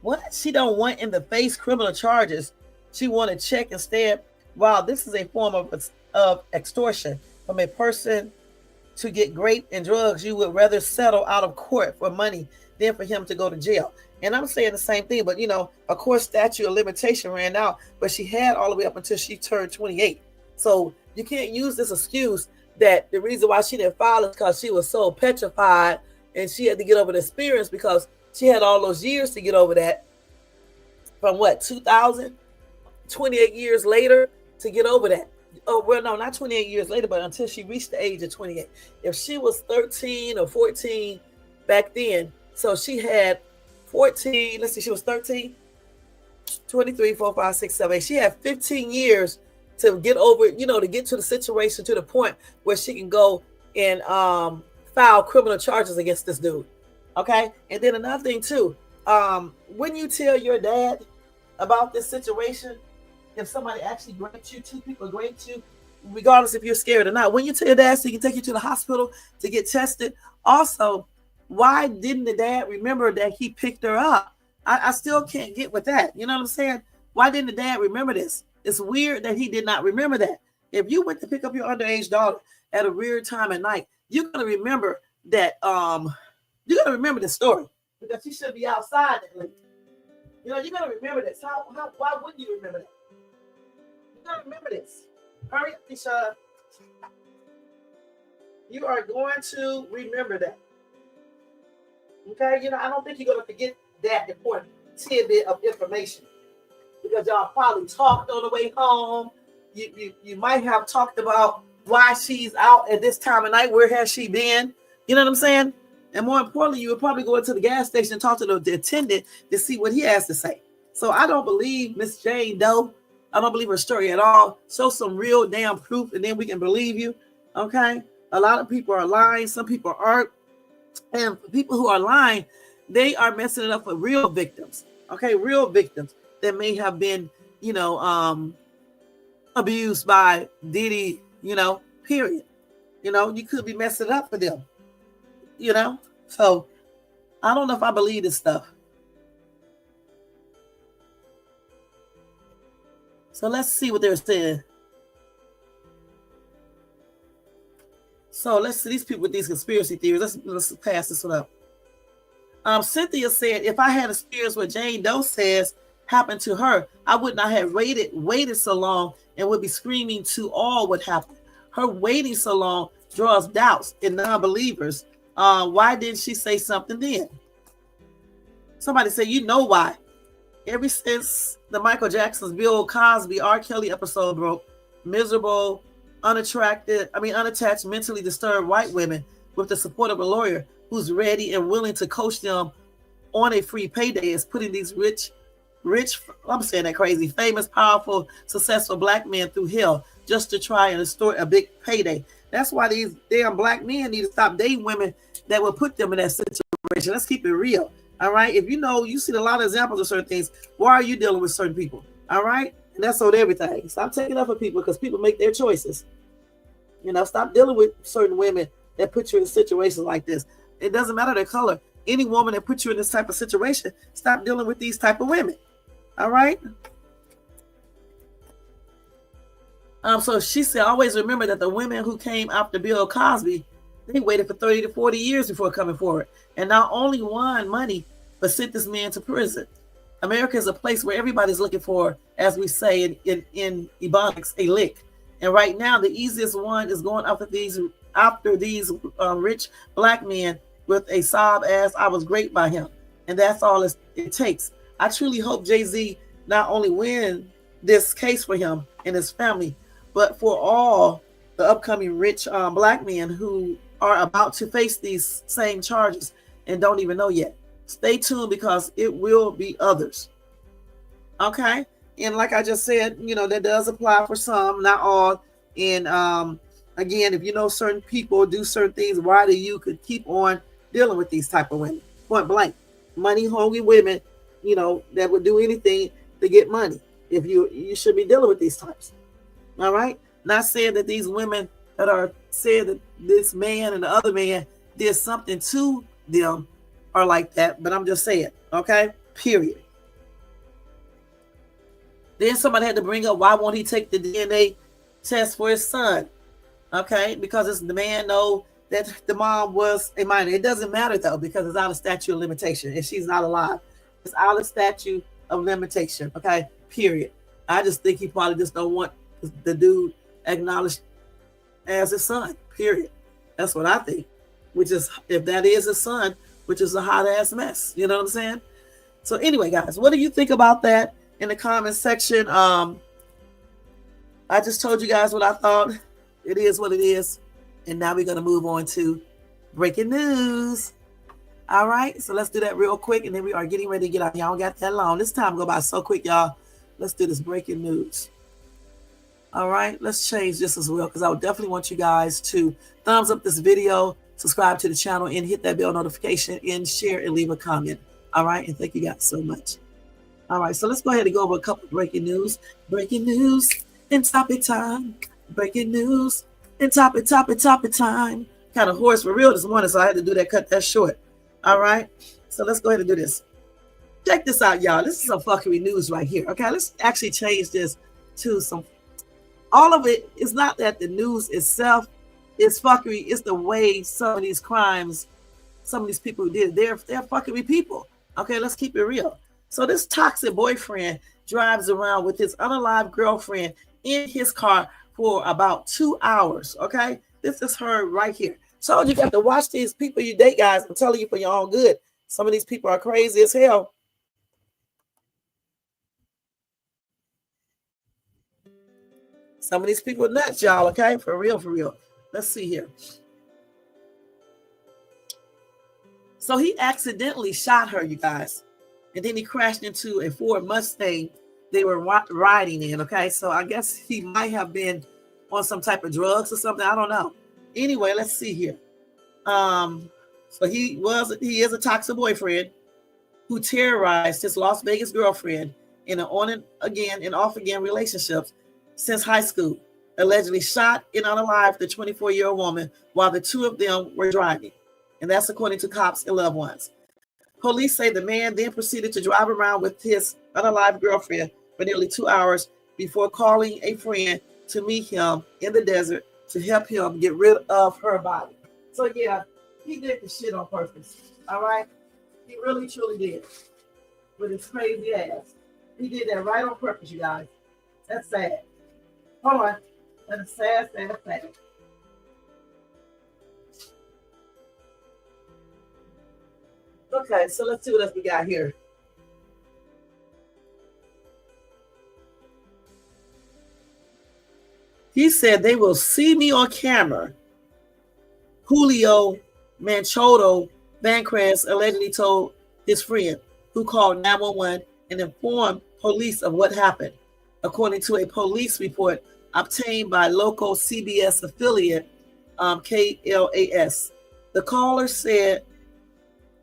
the face criminal charges. She want to check instead. Wow, this is a form of extortion from a person to get grape and drugs. You would rather settle out of court for money than for him to go to jail. And I'm saying the same thing, but of course, statute of limitation ran out, but she had all the way up until she turned 28. So you can't use this excuse that the reason why she didn't file is because she was so petrified and she had to get over the experience because she had all those years to get over that. From what, 2000? 28 years later to get over that. Oh, well, no, not 28 years later, but until she reached the age of 28. If she was 13 or 14 back then, so she had 14, let's see, she was 13, 23, 4, 5, 6, 7, 8. She had 15 years to get over, to get to the situation to the point where she can go and file criminal charges against this dude. Okay? And then another thing too, when you tell your dad about this situation, if somebody actually grants you, two people grant you, regardless if you're scared or not, when you tell your dad so he can take you to the hospital to get tested, also, why didn't the dad remember that he picked her up? I still can't get with that. You know what I'm saying? Why didn't the dad remember this? It's weird that he did not remember that. If you went to pick up your underage daughter at a weird time at night, you're going to remember that, you're going to remember the story because she should be outside that late. You're going to remember this. Why wouldn't you remember that? You're going to remember this. Hurry up, Tisha. You are going to remember that. Okay, I don't think you're going to forget that important tidbit of information because y'all probably talked on the way home. You might have talked about why she's out at this time of night. Where has she been? You know what I'm saying? And more importantly, you would probably go into the gas station and talk to the attendant to see what he has to say. So I don't believe Miss Jane Doe. I don't believe her story at all. Show some real damn proof and then we can believe you. Okay? A lot of people are lying. Some people aren't. And people who are lying, they are messing it up for real victims. Okay, real victims that may have been, abused by Diddy, period. You could be messing it up for them. So I don't know if I believe this stuff. So let's see what they're saying. So let's see these people with these conspiracy theories. Let's pass this one up. Cynthia said, if I had experience what Jane Doe says happened to her, I would not have waited so long and would be screaming to all what happened. Her waiting so long draws doubts in non-believers. Why didn't she say something then? Somebody said, why. Ever since the Michael Jackson's Bill Cosby, R. Kelly episode broke, miserable, unattached, mentally disturbed white women with the support of a lawyer who's ready and willing to coach them on a free payday is putting these rich, I'm saying that crazy, famous, powerful, successful black men through hell just to try and extort a big payday. That's why these damn black men need to stop dating women that will put them in that situation. Let's keep it real. All right. If you see a lot of examples of certain things, why are you dealing with certain people? All right. And that's on everything. Stop taking up for people because people make their choices. Stop dealing with certain women that put you in situations like this. It doesn't matter their color. Any woman that puts you in this type of situation, stop dealing with these type of women. All right. So she said, always remember that the women who came after Bill Cosby, they waited for 30 to 40 years before coming forward and not only won money, but sent this man to prison. America is a place where everybody's looking for, as we say in Ebonics, a lick. And right now, the easiest one is going after these rich black men with a sob ass, I was great by him. And that's all it takes. I truly hope Jay Z not only win this case for him and his family, but for all the upcoming rich black men who are about to face these same charges and don't even know yet. Stay tuned because it will be others. Okay? And like I just said, that does apply for some, not all. And again, if you know certain people do certain things, why do you could keep on dealing with these type of women? Point blank. Money hungry women, that would do anything to get money. If you should be dealing with these types. All right? Not saying that these women that are saying that this man and the other man did something to them are like that, but I'm just saying, okay? Period. Then somebody had to bring up, why won't he take the DNA test for his son? Okay, because it's the man know that the mom was a minor. It doesn't matter though, because it's out of statute of limitation and she's not alive. It's out of statute of limitation. Okay, period. I just think he probably just don't want the dude acknowledged as his son. Period. That's what I think. Which is, if that is his son, which is a hot ass mess. You know what I'm saying? So anyway, guys, what do you think about that? In the comment section. I just told you guys what I thought. It is what it is. And now we're going to move on to breaking news. All right. So let's do that real quick. And then we are getting ready to get out. Y'all got that long. This time go by so quick, y'all. Let's do this breaking news. All right. Let's change this as well, because I would definitely want you guys to thumbs up this video, subscribe to the channel, and hit that bell notification, and share and leave a comment. All right. And thank you guys so much. All right, so let's go ahead and go over a couple of breaking news. Breaking news and topic time. Breaking news and topic time. Kind of hoarse for real this morning, so I had to do that, cut that short. All right, so let's go ahead and do this. Check this out, y'all. This is some fuckery news right here. Okay, let's actually change this to some. All of it is not that the news itself is fuckery. It's the way some of these crimes, some of these people who did it, they're fuckery people. Okay, let's keep it real. So this toxic boyfriend drives around with his unalive girlfriend in his car for about 2 hours. Okay, this is her right here. So you got to watch these people you date, guys. I'm telling you for your own good. Some of these people are crazy as hell. Some of these people are nuts, y'all. Okay, for real, for real. Let's see here. So he accidentally shot her, you guys. And then he crashed into a Ford Mustang they were riding in, okay? So I guess he might have been on some type of drugs or something. I don't know. Anyway, let's see here. So he is a toxic boyfriend who terrorized his Las Vegas girlfriend in an on and again and off again relationships since high school. Allegedly shot and unalived the 24-year-old woman while the two of them were driving. And that's according to cops and loved ones. Police say the man then proceeded to drive around with his unalived girlfriend for nearly 2 hours before calling a friend to meet him in the desert to help him get rid of her body. So yeah, he did the shit on purpose. All right? He really, truly did. With his crazy ass. He did that right on purpose, you guys. That's sad. Hold on. That is sad, sad, sad. Okay, so let's see what else we got here. He said they will see me on camera. Julio Manchodo Bancrest allegedly told his friend, who called 911 and informed police of what happened, according to a police report obtained by local CBS affiliate KLAS. The caller said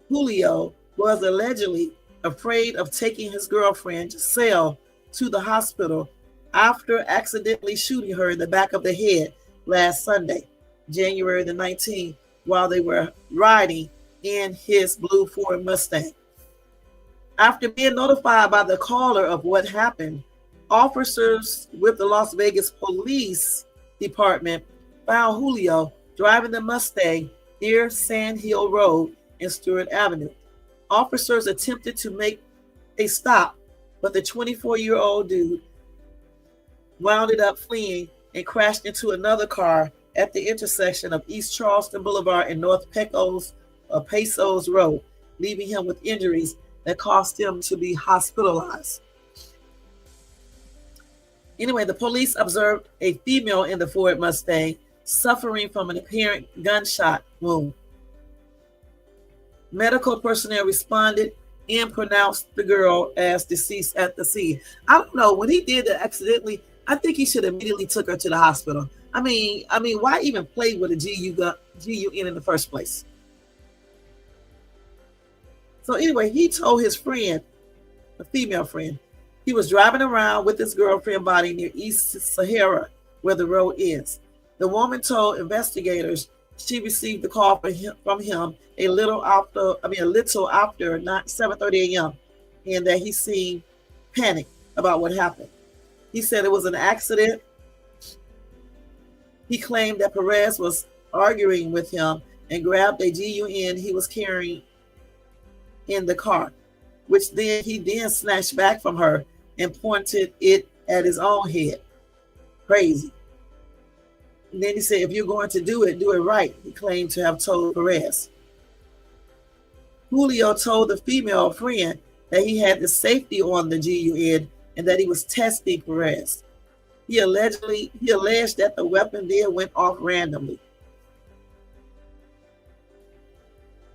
Julio was allegedly afraid of taking his girlfriend Giselle to the hospital after accidentally shooting her in the back of the head last Sunday, January the 19th, while they were riding in his blue Ford Mustang. After being notified by the caller of what happened, officers with the Las Vegas Police Department found Julio driving the Mustang near Sand Hill Road and Stewart Avenue. Officers attempted to make a stop, but the 24-year-old dude wound up fleeing and crashed into another car at the intersection of East Charleston Boulevard and North Pesos Road, leaving him with injuries that caused him to be hospitalized. Anyway, the police observed a female in the Ford Mustang suffering from an apparent gunshot wound. Medical personnel responded and pronounced the girl as deceased at the scene. I don't know, when he did that accidentally, I think he should have immediately took her to the hospital. I mean, why even play with a GUN in the first place? So anyway, he told his friend, a female friend, he was driving around with his girlfriend body near East Sahara, where the road is. The woman told investigators she received the call from him a little after 7:30 a.m. and that he seemed panicked about what happened. He said it was an accident. He claimed that Perez was arguing with him and grabbed a GUN he was carrying in the car, which he then snatched back from her and pointed it at his own head. Crazy. And then he said, if you're going to do it right, he claimed to have told Perez. Julio told the female friend that he had the safety on the GUN and that he was testing Perez. He alleged that the weapon then went off randomly.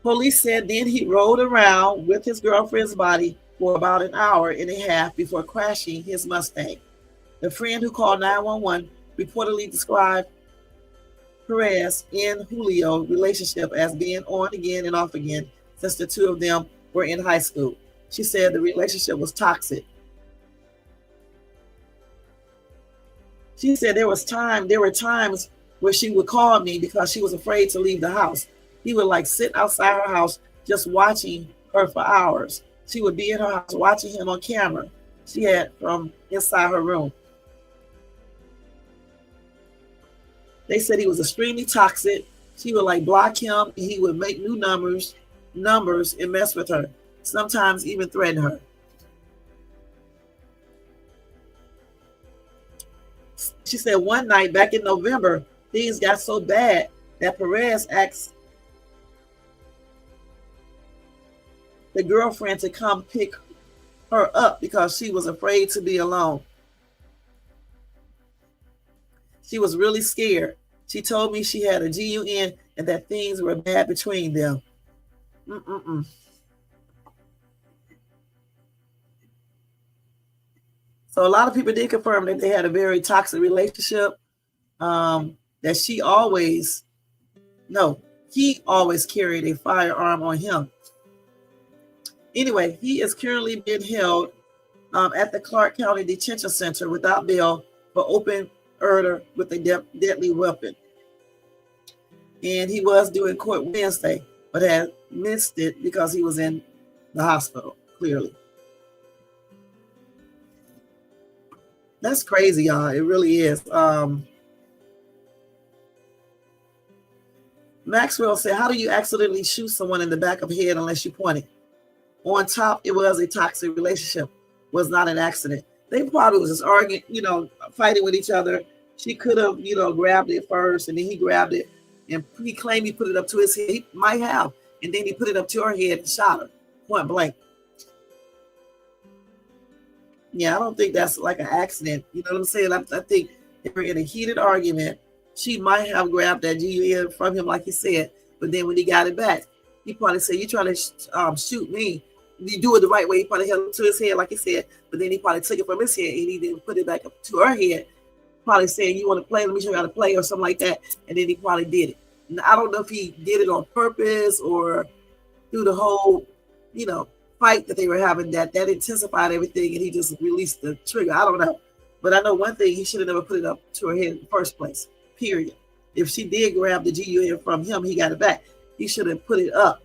Police said then he rode around with his girlfriend's body for about an hour and a half before crashing his Mustang. The friend who called 911 reportedly described Perez and Julio relationship as being on again and off again since the two of them were in high school. She said the relationship was toxic. She said there were times where she would call me because she was afraid to leave the house. He would sit outside her house just watching her for hours. She would be in her house watching him on camera she had from inside her room. They said he was extremely toxic. She would block him, and he would make new numbers and mess with her, sometimes even threaten her. She said one night back in November, things got so bad that Perez asked the girlfriend to come pick her up because she was afraid to be alone. She was really scared. She told me she had a GUN and that things were bad between them. So a lot of people did confirm that they had a very toxic relationship. That he always carried a firearm on him. Anyway, he is currently being held at the Clark County Detention Center without bail for open murder with a deadly weapon. And he was due in court Wednesday, but had missed it because he was in the hospital, clearly. That's crazy, y'all. It really is. Maxwell said, how do you accidentally shoot someone in the back of the head unless you point it? On top, it was a toxic relationship. It was not an accident. They probably was just arguing, fighting with each other. She could have, grabbed it first, and then he grabbed it, and he claimed he put it up to his head. He might have, and then he put it up to her head and shot her, point blank. Yeah, I don't think that's like an accident. You know what I'm saying? I think if we're in a heated argument, she might have grabbed that GUN from him, like he said, but then when he got it back, he probably said, you trying to shoot me. You do it the right way. He probably held it to his head, like he said, but then he probably took it from his head and he didn't put it back up to her head. Probably saying, you want to play? Let me show you how to play or something like that. And then he probably did it. And I don't know if he did it on purpose or through the whole, fight that they were having that intensified everything and he just released the trigger. I don't know. But I know one thing, he should have never put it up to her head in the first place, period. If she did grab the GUN from him, he got it back. He should have put it up,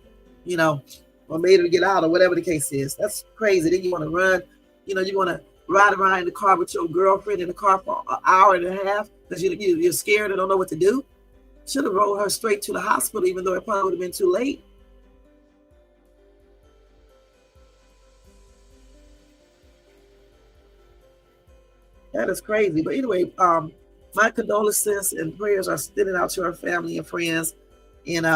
or made her get out or whatever the case is. That's crazy. Then you want to run, you want to ride around in the car with your girlfriend in the car for an hour and a half because you're scared and don't know what to do. Should have rolled her straight to the hospital, even though it probably would have been too late. That is crazy. But anyway, My condolences and prayers are extended out to her family and friends. And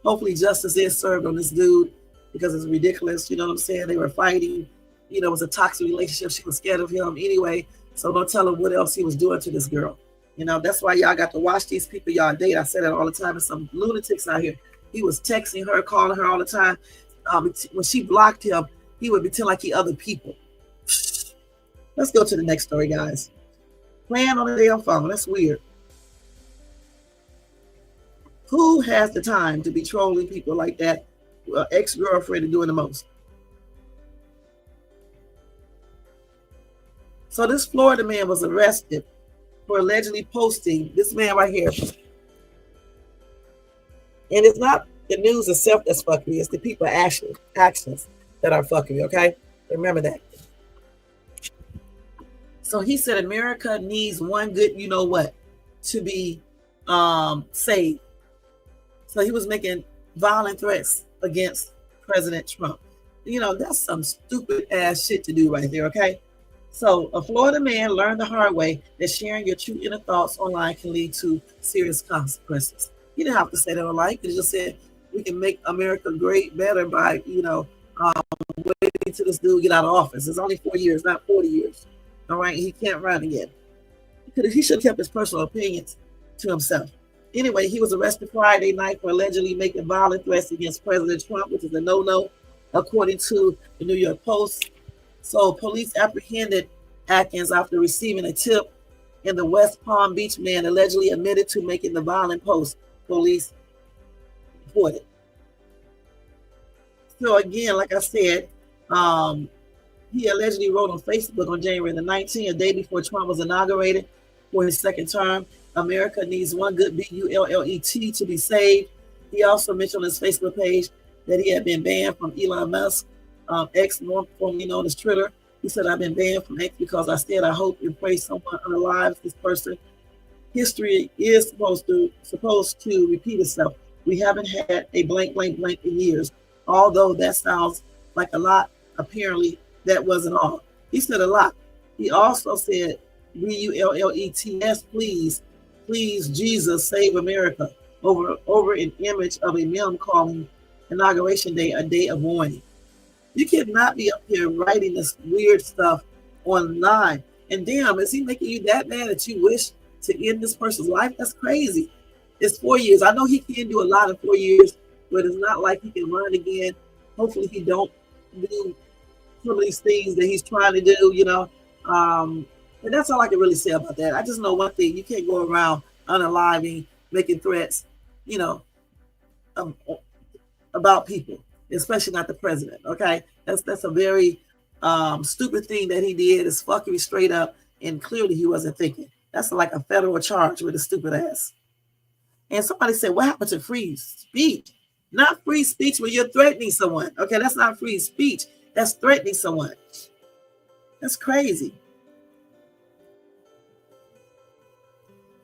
hopefully justice is served on this dude, because it's ridiculous. You know what I'm saying? They were fighting. You know, it was a toxic relationship. She was scared of him anyway. So don't tell her what else he was doing to this girl. You know, that's why y'all got to watch these people y'all date. I say that all the time. There's some lunatics out here. He was texting her, calling her all the time. When she blocked him, he would pretend like he other people. Let's go to the next story, guys. Playing on the damn phone. That's weird. Who has the time to be trolling people like that? Ex-girlfriend is doing the most. So this Florida man was arrested for allegedly posting this man right here. And it's not the news itself that's fucking me. It's the people actions that are fucking me, okay? Remember that. So he said America needs one good you know what to be saved. So he was making violent threats against President Trump. You know, that's some stupid ass shit to do right there, okay? So a Florida man learned the hard way that sharing your true inner thoughts online can lead to serious consequences. He didn't have to say that online. He just said we can make America great, better by, waiting till this dude get out of office. It's only 4 years, not 40 years. All right, he can't run again. He should have kept his personal opinions to himself. Anyway, he was arrested Friday night for allegedly making violent threats against President Trump, which is a no-no, according to the New York Post. So police apprehended Atkins after receiving a tip, and the West Palm Beach man allegedly admitted to making the violent post, police reported. So again, like I said, he allegedly wrote on Facebook on January the 19th, a day before Trump was inaugurated for his second term, America needs one good bullet to be saved. He also mentioned on his Facebook page that he had been banned from Elon Musk, X, formerly known as Twitter. He said, I've been banned from X because I hope and pray someone unalives this person. History is supposed to repeat itself. We haven't had a blank in years. Although that sounds like a lot, apparently that wasn't all. He said a lot. He also said, bullets, please, Jesus, save America, over an image of a meme calling Inauguration Day a day of mourning. You cannot be up here writing this weird stuff online. And damn, is he making you that mad that you wish to end this person's life? That's crazy. It's 4 years. I know he can do a lot in 4 years, but it's not like he can run again. Hopefully he don't do some of these things that he's trying to do, and that's all I can really say about that. I just know one thing: you can't go around unaliving, making threats, about people, especially not the president. Okay, that's a very stupid thing that he did. It's fucking straight up, and clearly he wasn't thinking. That's like a federal charge with a stupid ass. And somebody said, "What happened to free speech?" Not free speech when you're threatening someone. Okay, that's not free speech. That's threatening someone. That's crazy.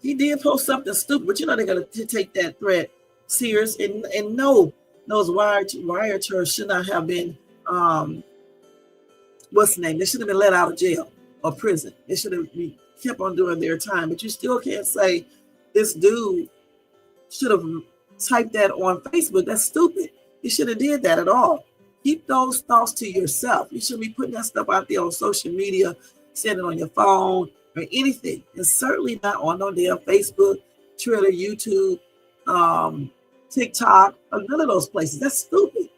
He did post something stupid, but they're going to take that threat serious. And no, those rioters should not have been, what's the name? They should have been let out of jail or prison. They should have kept on doing their time. But you still can't say this dude should have typed that on Facebook. That's stupid. You shouldn't have did that at all. Keep those thoughts to yourself. You shouldn't be putting that stuff out there on social media, send it on your phone or anything. And certainly not on no damn Facebook, Twitter, YouTube, TikTok, or none of those places. That's stupid.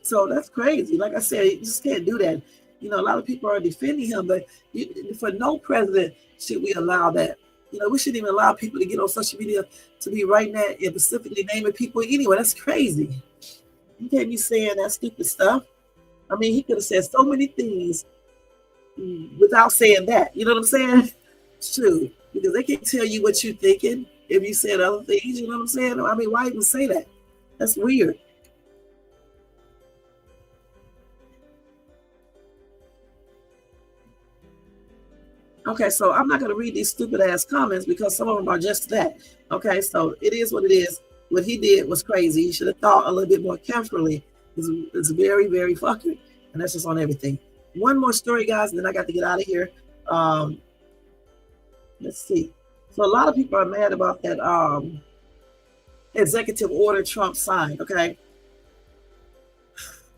So that's crazy. Like I said, you just can't do that. A lot of people are defending him, but for no president should we allow that. We shouldn't even allow people to get on social media to be writing that and specifically naming people anyway. That's crazy. You can't be saying that stupid stuff. I mean, he could have said so many things without saying that. You know what I'm saying? It's true. Because they can't tell you what you're thinking if you said other things. You know what I'm saying? I mean, why even say that? That's weird. Okay, so I'm not going to read these stupid ass comments because some of them are just that. Okay, so it is what it is. what he did was crazy. He should have thought a little bit more carefully. It's very, very fucking, and that's just on everything. One more story, guys, and then I got to get out of here. Let's see. So a lot of people are mad about that executive order Trump signed. Okay,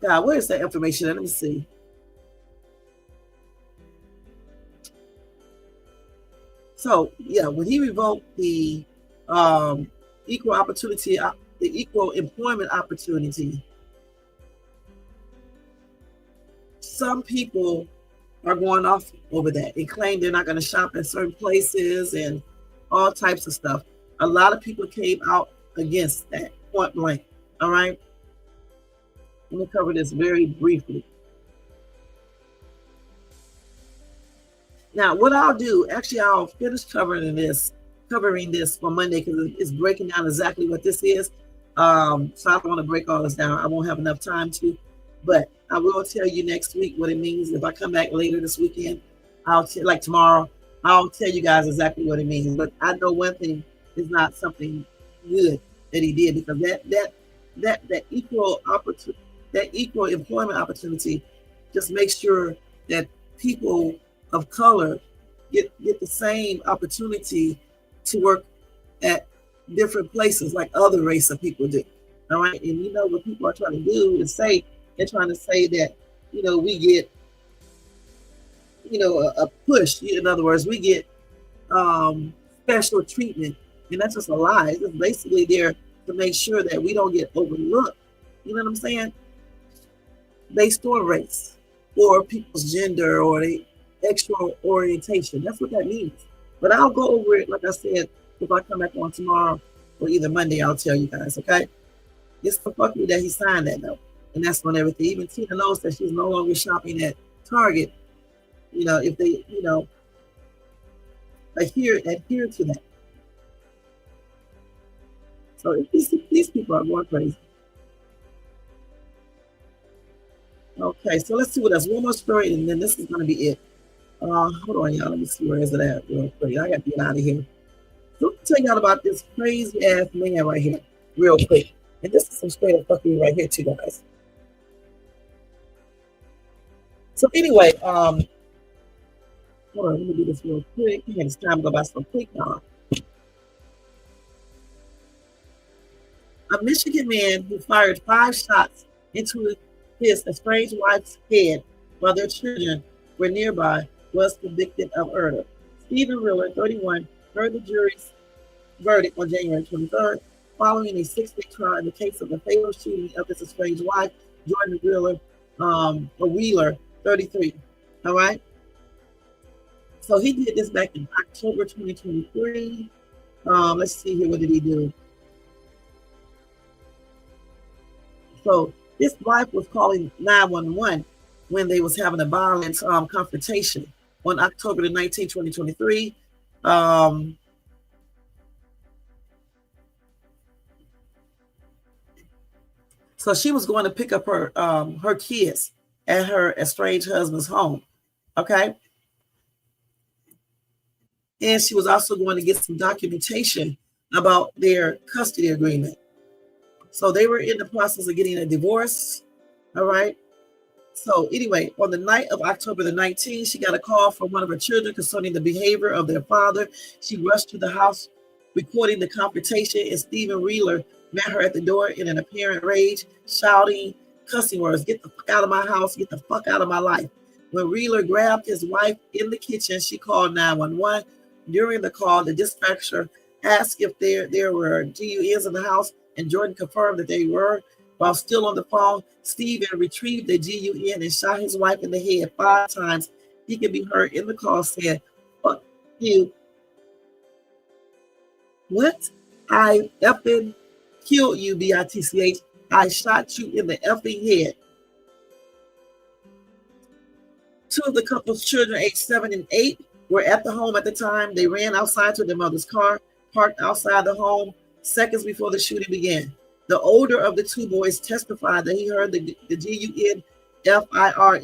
God, where's that information? Let me see. So yeah, when he revoked the equal opportunity, the equal employment opportunity, some people are going off over that and claim they're not going to shop at certain places and all types of stuff. A lot of people came out against that, point blank. All right. Let me cover this very briefly. Now, what I'll do, actually, I'll finish covering this for Monday because it's breaking down exactly what this is. So I don't want to break all this down. I won't have enough time to, but I will tell you next week what it means. If I come back later this weekend, like tomorrow, I'll tell you guys exactly what it means. But I know one thing is not something good that he did, because that equal opportunity, that equal employment opportunity, just makes sure that people of color get the same opportunity to work at different places like other race of people do. All right. And you know what people are trying to do is say, they're trying to say that, we get, a push. In other words, we get special treatment. And that's just a lie. It's just basically there to make sure that we don't get overlooked. You know what I'm saying? Based on race or people's gender or the sexual orientation. That's what that means. But I'll go over it, like I said, if I come back on tomorrow or either Monday, I'll tell you guys, okay? It's the fucking that he signed that, though. And that's on everything. Even Tina knows that she's no longer shopping at Target, if they, adhere to that. So these people are going crazy. Okay, so let's see what else. One more story, and then this is going to be it. Hold on, y'all. Let me see where is it at real quick. I got to get out of here. So let me tell y'all about this crazy ass man right here, real quick. And this is some straight up fuckery right here, too, guys. So anyway, hold on, let me do this real quick. Man, it's time to go by so quick, y'all. A Michigan man who fired 5 shots into his estranged wife's head while their children were nearby was convicted of murder. Stephen Wheeler, 31, heard the jury's verdict on January 23rd, following a 6-day trial in the case of the fatal shooting of his estranged wife, Jordan Wheeler, 33. All right. So he did this back in October 2023. Let's see here. What did he do? So his wife was calling 911 when they was having a violent confrontation on October the 19th, 2023. So she was going to pick up her kids at her estranged husband's home. Okay. And she was also going to get some documentation about their custody agreement. So they were in the process of getting a divorce. All right. So anyway, on the night of October the 19th, she got a call from one of her children concerning the behavior of their father. She rushed to the house, recording the confrontation, and Stephen Wheeler met her at the door in an apparent rage, shouting cussing words, "Get the fuck out of my house, get the fuck out of my life." When Wheeler grabbed his wife in the kitchen, she called 911. During the call, the dispatcher asked if there were GUNs in the house, and Jordan confirmed that they were. While still on the phone, Stephen retrieved the GUN and shot his wife in the head 5 times. He could be heard in the call saying, "Fuck you." What? I effing killed you, BITCH. I shot you in the effing head. 2 of the couple's children, aged 7 and 8, were at the home at the time. They ran outside to their mother's car, parked outside the home seconds before the shooting began. The older of the 2 boys testified that he heard the GUN FIRE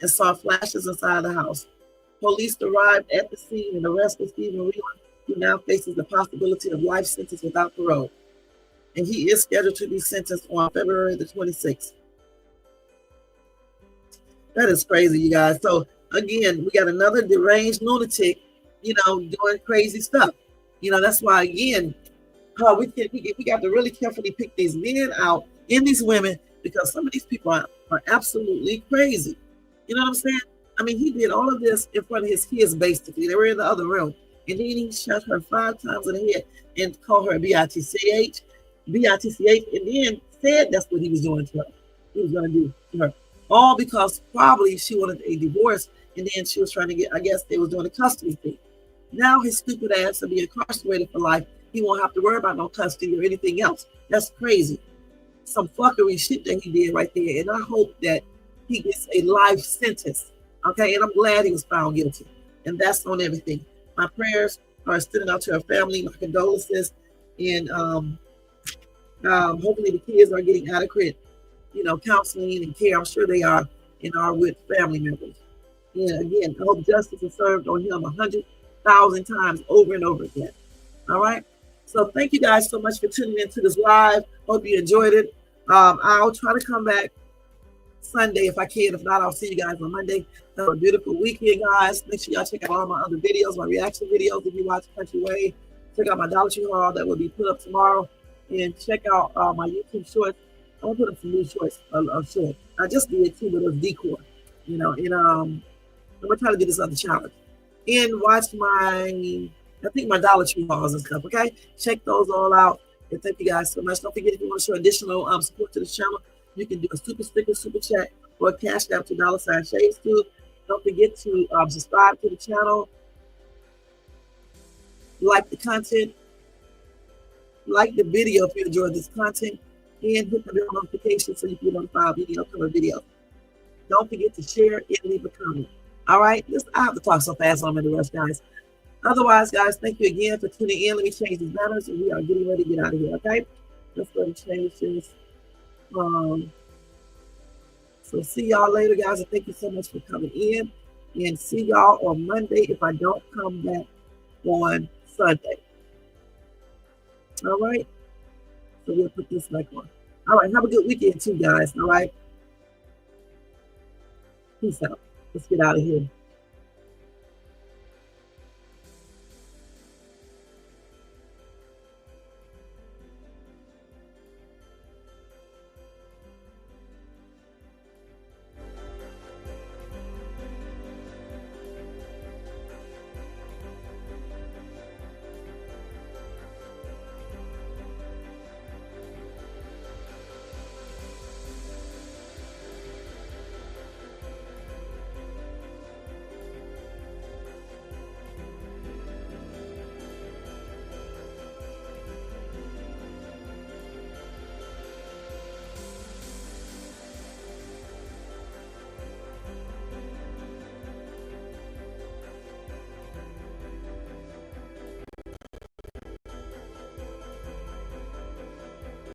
and saw flashes inside the house. Police arrived at the scene and arrested Stephen Wheeler, who now faces the possibility of life sentence without parole. and he is scheduled to be sentenced on February the 26th. That is crazy, you guys. So again, we got another deranged lunatic, doing crazy stuff. That's why again, we got to really carefully pick these men out and these women, because some of these people are absolutely crazy. You know what I'm saying? I mean, he did all of this in front of his kids, basically. They were in the other room. And then he shot her 5 times in the head and called her BITCH, and then said that's what he was doing to her. He was going to do to her. All because probably she wanted a divorce, and then she was trying to get, I guess they was doing a custody thing. Now his stupid ass will be incarcerated for life. He won't have to worry about no custody or anything else. That's crazy. Some fuckery shit that he did right there. And I hope that he gets a life sentence. Okay, and I'm glad he was found guilty. And that's on everything. My prayers are extended out to her family, my condolences, and hopefully the kids are getting adequate, counseling and care. I'm sure they are, and are with family members. And again, I hope justice is served on him 100,000 times over and over again. All right. So thank you guys so much for tuning into this live. Hope you enjoyed it. I'll try to come back Sunday if I can. If not, I'll see you guys on Monday. Have a beautiful weekend, guys. Make sure y'all check out all my other videos, my reaction videos. If you watch Country Way, check out my Dollar Tree haul that will be put up tomorrow, and check out my YouTube shorts. I'm gonna put up some new shorts. Short. I just did too, but it was decor, and I'm gonna try to do this other challenge. And watch my Dollar Tree hauls and stuff. Okay, check those all out. And thank you guys so much. Don't forget, if you want to show additional support to this channel, you can do a super sticker, super chat, or a cash app to $Shades2. Don't forget to subscribe to the channel, like the content, like the video if you enjoyed this content, and hit the bell notification so you can get notified of videos. Don't forget to share and leave a comment. All right, I have to talk so fast, I'm in the rush, guys. Otherwise, guys, thank you again for tuning in. Let me change these banners, and we are getting ready to get out of here. Okay, let's go and change this. So see y'all later, guys, and thank you so much for coming in. And see y'all on Monday if I don't come back on Sunday. All right. So we'll put this back on. All right. Have a good weekend too, guys. All right. Peace out. Let's get out of here.